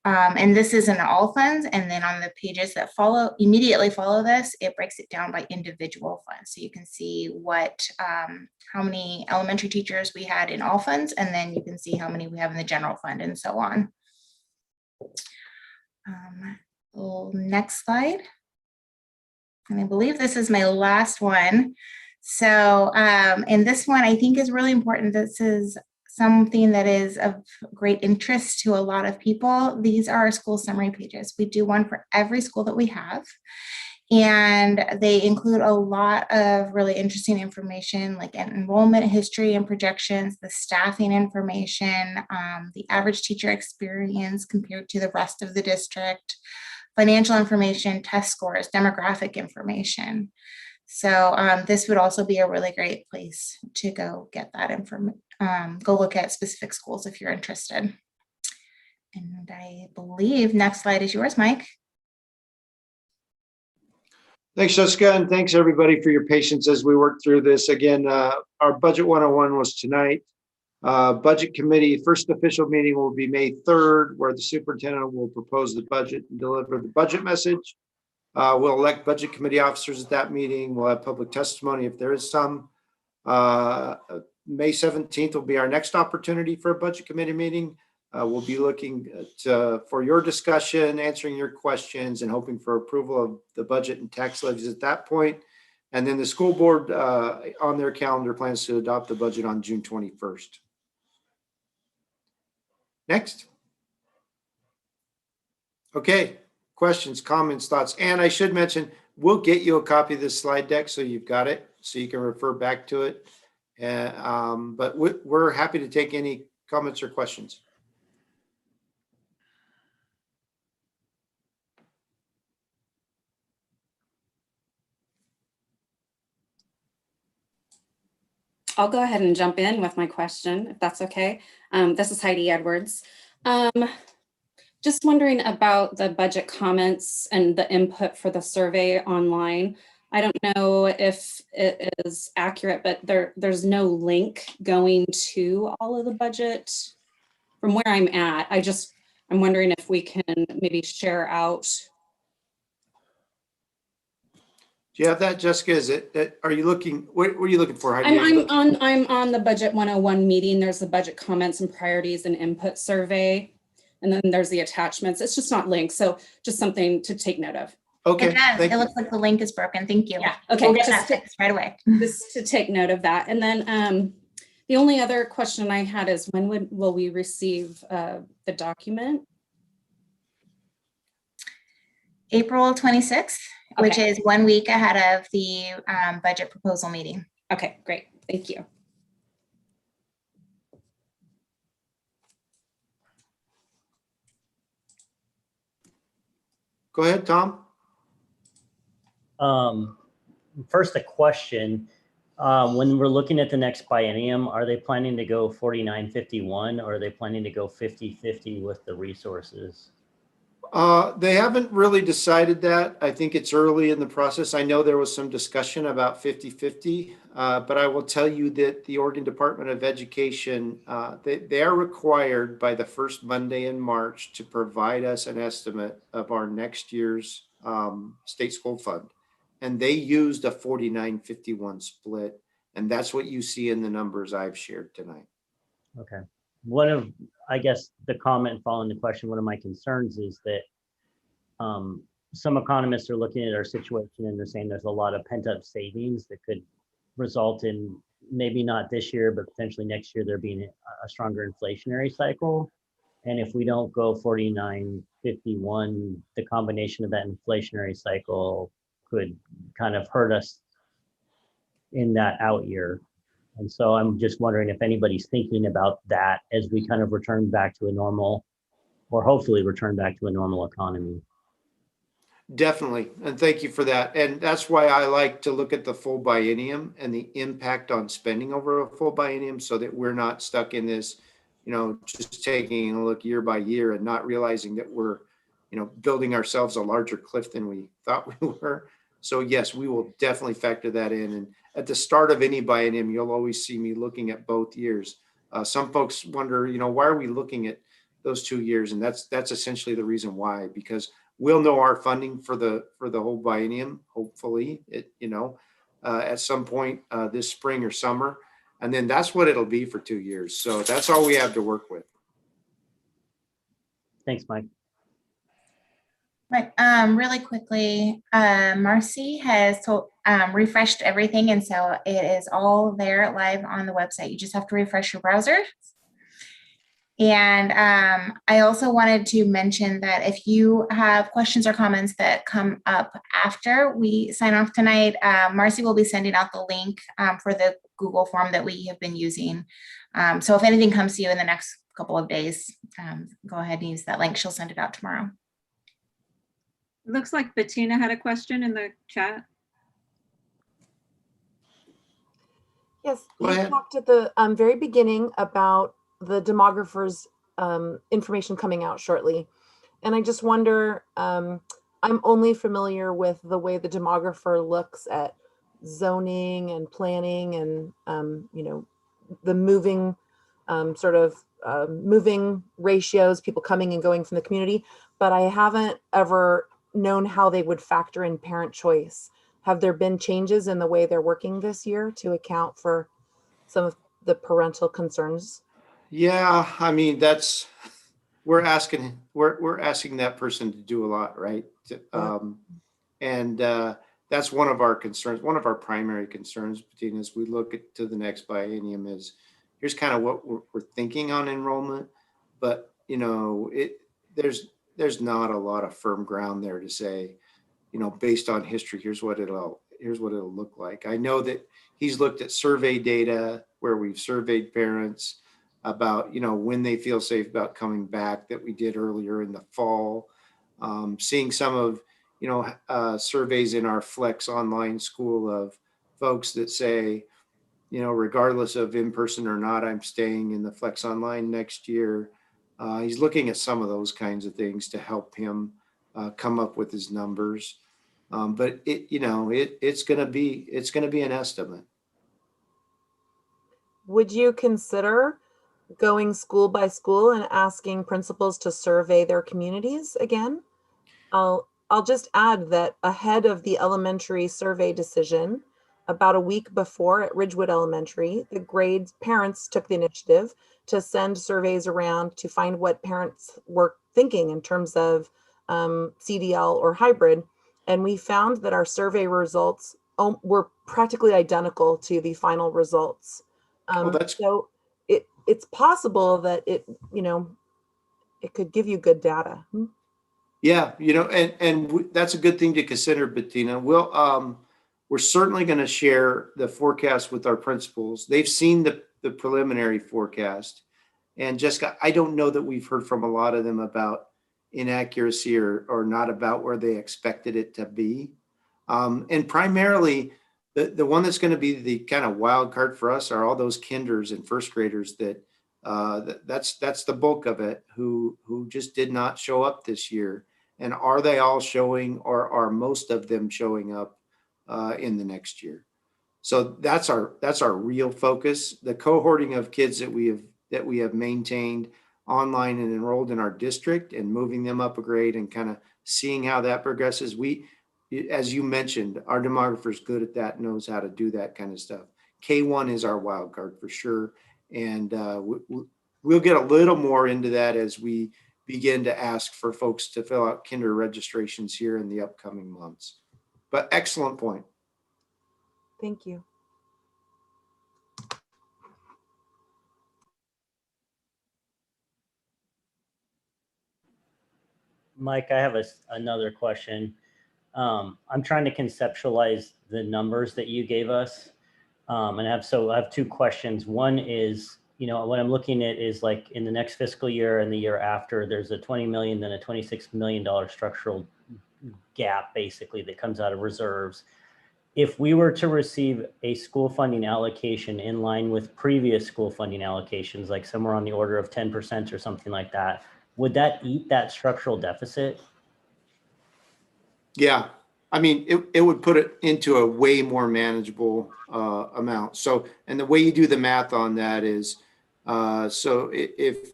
And this is in all funds. And then on the pages that immediately follow this, it breaks it down by individual funds. So you can see how many elementary teachers we had in all funds, and then you can see how many we have in the general fund and so on. Next slide. And I believe this is my last one. So, and this one I think is really important. This is something that is of great interest to a lot of people. These are our school summary pages. We do one for every school that we have, and they include a lot of really interesting information like enrollment history and projections, the staffing information, the average teacher experience compared to the rest of the district, financial information, test scores, demographic information. So this would also be a really great place to go get that information. Go look at specific schools if you're interested. And I believe next slide is yours, Mike. Thanks, Jessica, and thanks everybody for your patience as we work through this. Again, our Budget 101 was tonight. Budget Committee, first official meeting will be May 3rd, where the superintendent will propose the budget and deliver the budget message. We'll elect Budget Committee officers at that meeting. We'll have public testimony if there is some. May 17th will be our next opportunity for a Budget Committee meeting. We'll be looking for your discussion, answering your questions, and hoping for approval of the budget and tax levies at that point. And then the school board on their calendar plans to adopt the budget on June 21st. Next. Okay, questions, comments, thoughts. And I should mention, we'll get you a copy of this slide deck so you've got it, so you can refer back to it. But we're happy to take any comments or questions. I'll go ahead and jump in with my question, if that's okay. This is Heidi Edwards. Just wondering about the budget comments and the input for the survey online. I don't know if it is accurate, but there's no link going to all of the budget from where I'm at. I'm wondering if we can maybe share out. Do you have that, Jessica? Are you looking? What are you looking for, Heidi? I'm on the Budget 101 meeting. There's the budget comments and priorities and input survey, and then there's the attachments. It's just not linked, so just something to take note of. Okay. It does. It looks like the link is broken. Thank you. Yeah. Okay. We'll get that fixed right away. Just to take note of that. And then the only other question I had is when will we receive the document? April 26th, which is 1 week ahead of the budget proposal meeting. Okay, great. Thank you. Go ahead, Tom. First, a question. When we're looking at the next biennium, are they planning to go 49-51 or are they planning to go 50-50 with the resources? They haven't really decided that. I think it's early in the process. I know there was some discussion about 50-50, but I will tell you that the Oregon Department of Education, they are required by the first Monday in March to provide us an estimate of our next year's state school fund. And they used a 49-51 split. And that's what you see in the numbers I've shared tonight. Okay. I guess the comment following the question, one of my concerns is that some economists are looking at our situation and they're saying there's a lot of pent up savings that could result in maybe not this year, but potentially next year there being a stronger inflationary cycle. And if we don't go 49-51, the combination of that inflationary cycle could kind of hurt us in that out year. And so I'm just wondering if anybody's thinking about that as we kind of return back to a normal, or hopefully return back to a normal economy. Definitely. And thank you for that. And that's why I like to look at the full biennium and the impact on spending over a full biennium so that we're not stuck in this, just taking a look year by year and not realizing that we're, building ourselves a larger cliff than we thought we were. So yes, we will definitely factor that in. And at the start of any biennium, you'll always see me looking at both years. Some folks wonder, why are we looking at those 2 years? And that's essentially the reason why, because we'll know our funding for the whole biennium, hopefully, at some point this spring or summer. And then that's what it'll be for 2 years. So that's all we have to work with. Thanks, Mike. Right. Really quickly, Marcy has refreshed everything. And so it is all there live on the website. You just have to refresh your browser. And I also wanted to mention that if you have questions or comments that come up after we sign off tonight, Marcy will be sending out the link for the Google form that we have been using. So if anything comes to you in the next couple of days, go ahead and use that link. She'll send it out tomorrow. It looks like Bettina had a question in the chat. Yes, you talked at the very beginning about the demographer's information coming out shortly. And I just wonder, I'm only familiar with the way the demographer looks at zoning and planning and, the moving moving ratios, people coming and going from the community, but I haven't ever known how they would factor in parent choice. Have there been changes in the way they're working this year to account for some of the parental concerns? Yeah, I mean, we're asking that person to do a lot, right? That's one of our concerns. One of our primary concerns, Bettina, as we look to the next biennium is, here's kind of what we're thinking on enrollment, but there's not a lot of firm ground there to say, based on history, here's what it'll look like. I know that he's looked at survey data where we've surveyed parents about, when they feel safe about coming back, that we did earlier in the fall. Seeing some of, surveys in our Flex online school of folks that say, regardless of in-person or not, I'm staying in the Flex online next year. He's looking at some of those kinds of things to help him come up with his numbers. But it's going to be an estimate. Would you consider going school by school and asking principals to survey their communities again? I'll just add that ahead of the elementary survey decision, about a week before at Ridgewood Elementary, the grades parents took the initiative to send surveys around to find what parents were thinking in terms of CDL or hybrid. And we found that our survey results were practically identical to the final results. So it's possible that it could give you good data. Yeah, and that's a good thing to consider, Bettina. We're certainly going to share the forecast with our principals. They've seen the preliminary forecast. And Jessica, I don't know that we've heard from a lot of them about inaccuracy or not about where they expected it to be. And primarily, the one that's going to be the kind of wild card for us are all those kinders and first graders that's the bulk of it who just did not show up this year. And are they all showing, or are most of them showing up in the next year? So that's our real focus. The cohorting of kids that we have maintained online and enrolled in our district and moving them up a grade and kind of seeing how that progresses. As you mentioned, our demographer is good at that, knows how to do that kind of stuff. K1 is our wild card for sure. And we'll get a little more into that as we begin to ask for folks to fill out kinder registrations here in the upcoming months. But excellent point. Thank you. Mike, I have another question. I'm trying to conceptualize the numbers that you gave us. And I have two questions. One is, what I'm looking at is like in the next fiscal year and the year after, there's a 20 million, then a $26 million structural gap basically that comes out of reserves. If we were to receive a school funding allocation in line with previous school funding allocations, like somewhere on the order of 10% or something like that, would that eat that structural deficit? Yeah, I mean, it would put it into a way more manageable amount. So, and the way you do the math on that is, so if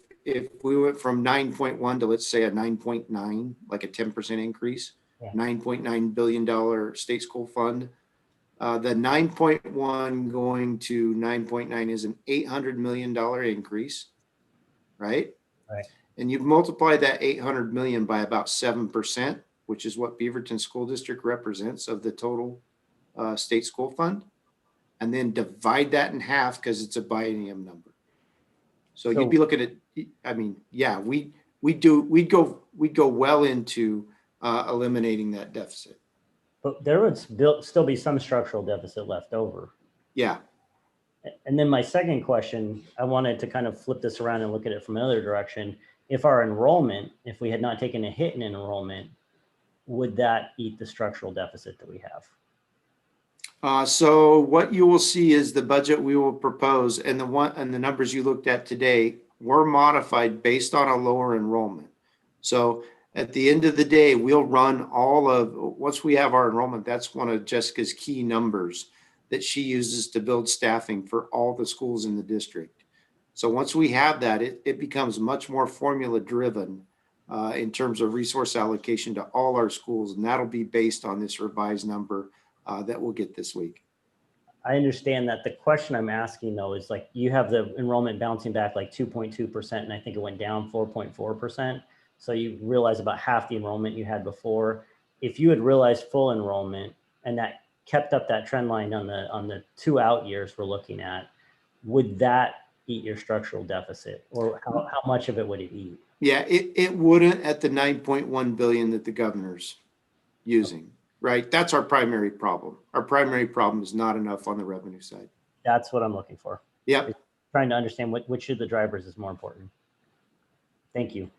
we went from 9.1 to, let's say, a 9.9, like a 10% increase, yeah. $9.9 billion state school fund, the 9.1 going to 9.9 is an $800 million increase, right? Right. And you've multiplied that 800 million by about 7%, which is what Beaverton School District represents of the total state school fund, and then divide that in half because it's a biennium number. So you'd be looking at, I mean, yeah, we'd go well into eliminating that deficit. But there would still be some structural deficit left over. Yeah. And then my second question, I wanted to kind of flip this around and look at it from another direction. If our enrollment, if we had not taken a hit in enrollment, would that eat the structural deficit that we have? So what you will see is the budget we will propose, and the numbers you looked at today were modified based on a lower enrollment. So at the end of the day, we'll run once we have our enrollment, that's one of Jessica's key numbers that she uses to build staffing for all the schools in the district. So once we have that, it becomes much more formula driven in terms of resource allocation to all our schools. And that'll be based on this revised number that we'll get this week. I understand that. The question I'm asking though is like, you have the enrollment bouncing back like 2.2%, and I think it went down 4.4%. So you realize about half the enrollment you had before. If you had realized full enrollment and that kept up that trend line on the 2 out years we're looking at, would that eat your structural deficit, or how much of it would it eat? Yeah, it wouldn't at the 9.1 billion that the governor's using, right? That's our primary problem. Our primary problem is not enough on the revenue side. That's what I'm looking for. Yeah. Trying to understand which of the drivers is more important. Thank you.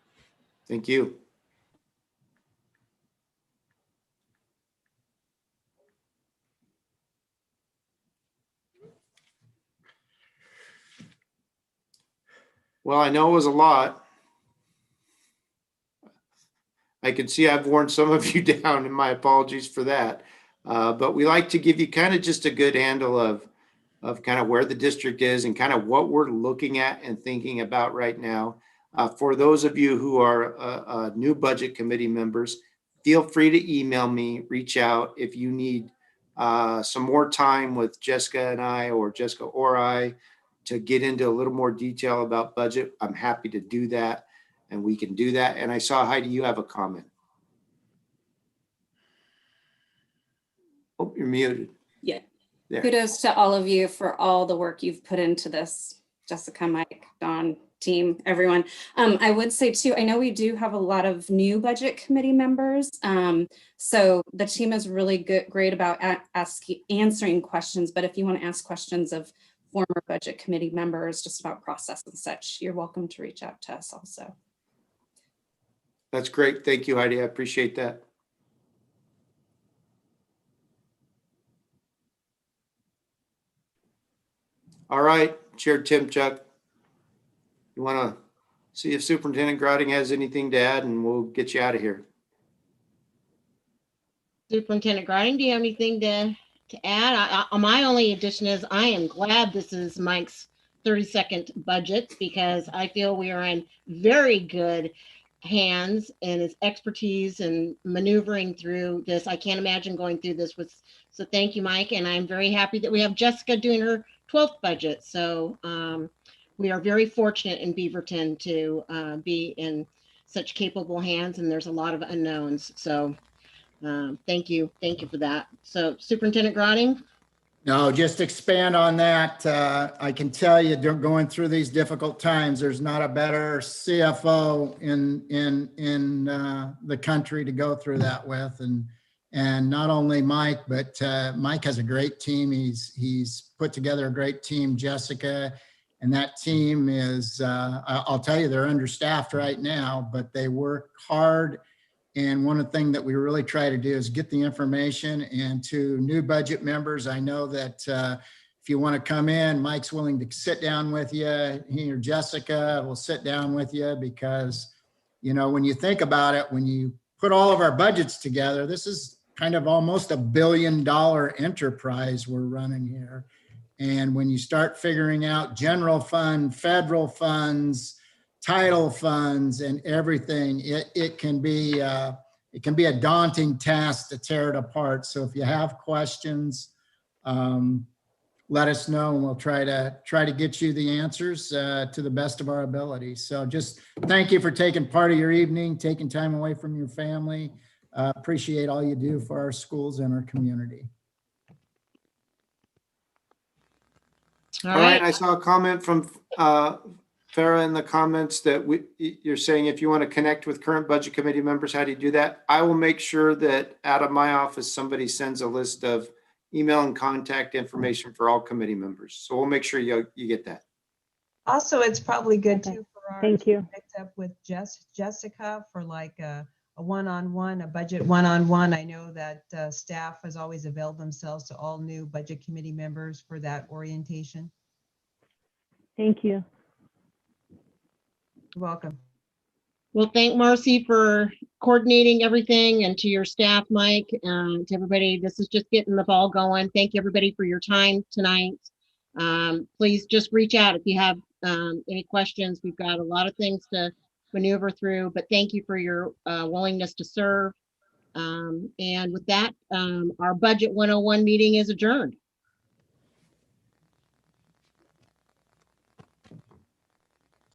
Thank you. Well, I know it was a lot. I can see I've worn some of you down, and my apologies for that. But we like to give you kind of just a good handle of kind of where the district is and kind of what we're looking at and thinking about right now. For those of you who are new budget committee members, feel free to email me, reach out if you need some more time with Jessica and I, or Jessica or I, to get into a little more detail about budget. I'm happy to do that, and we can do that. And I saw, Heidi, you have a comment. Oh, you're muted. Yeah. There. Kudos to all of you for all the work you've put into this. Jessica, Mike, Don, team, everyone. I would say too, I know we do have a lot of new budget committee members. So the team is really great about answering questions, but if you want to ask questions of former budget committee members just about process and such, you're welcome to reach out to us also. That's great. Thank you, Heidi. I appreciate that. All right, Chair Timchuk, you want to see if Superintendent Groding has anything to add, and we'll get you out of here. Superintendent Garding, do you have anything to add? My only addition is I am glad this is Mike's 32nd budget because I feel we are in very good hands and his expertise and maneuvering through this. I can't imagine going through this with, so thank you, Mike. And I'm very happy that we have Jessica doing her 12th budget. So we are very fortunate in Beaverton to be in such capable hands, and there's a lot of unknowns. So thank you for that. So Superintendent Grading? No, just expand on that. I can tell you, going through these difficult times, there's not a better CFO in the country to go through that with. And not only Mike, but Mike has a great team. He's put together a great team, Jessica, and that team is, I'll tell you, they're understaffed right now, but they work hard. And one of the things that we really try to do is get the information. And to new budget members, I know that if you want to come in, Mike's willing to sit down with you. He or Jessica will sit down with you because, you know, when you think about it, when you put all of our budgets together, this is kind of almost $1 billion enterprise we're running here. And when you start figuring out general fund, federal funds, title funds and everything, it can be a daunting task to tear it apart. So if you have questions, let us know and we'll try to get you the answers to the best of our ability. So just thank you for taking part of your evening, taking time away from your family. Appreciate all you do for our schools and our community. All right. I saw a comment from Farah in the comments that you're saying if you want to connect with current budget committee members, how do you do that? I will make sure that out of my office, somebody sends a list of email and contact information for all committee members. So we'll make sure you get that. Also, it's probably good too for our Thank you. connect up with Jessica for like a one-on-one, a budget one-on-one. I know that staff has always availed themselves to all new budget committee members for that orientation. Thank you. You're welcome. Well, thank Marcy for coordinating everything, and to your staff, Mike, to everybody. This is just getting the ball going. Thank you, everybody, for your time tonight. Please just reach out if you have any questions. We've got a lot of things to maneuver through, but thank you for your willingness to serve. And with that, our Budget 101 meeting is adjourned.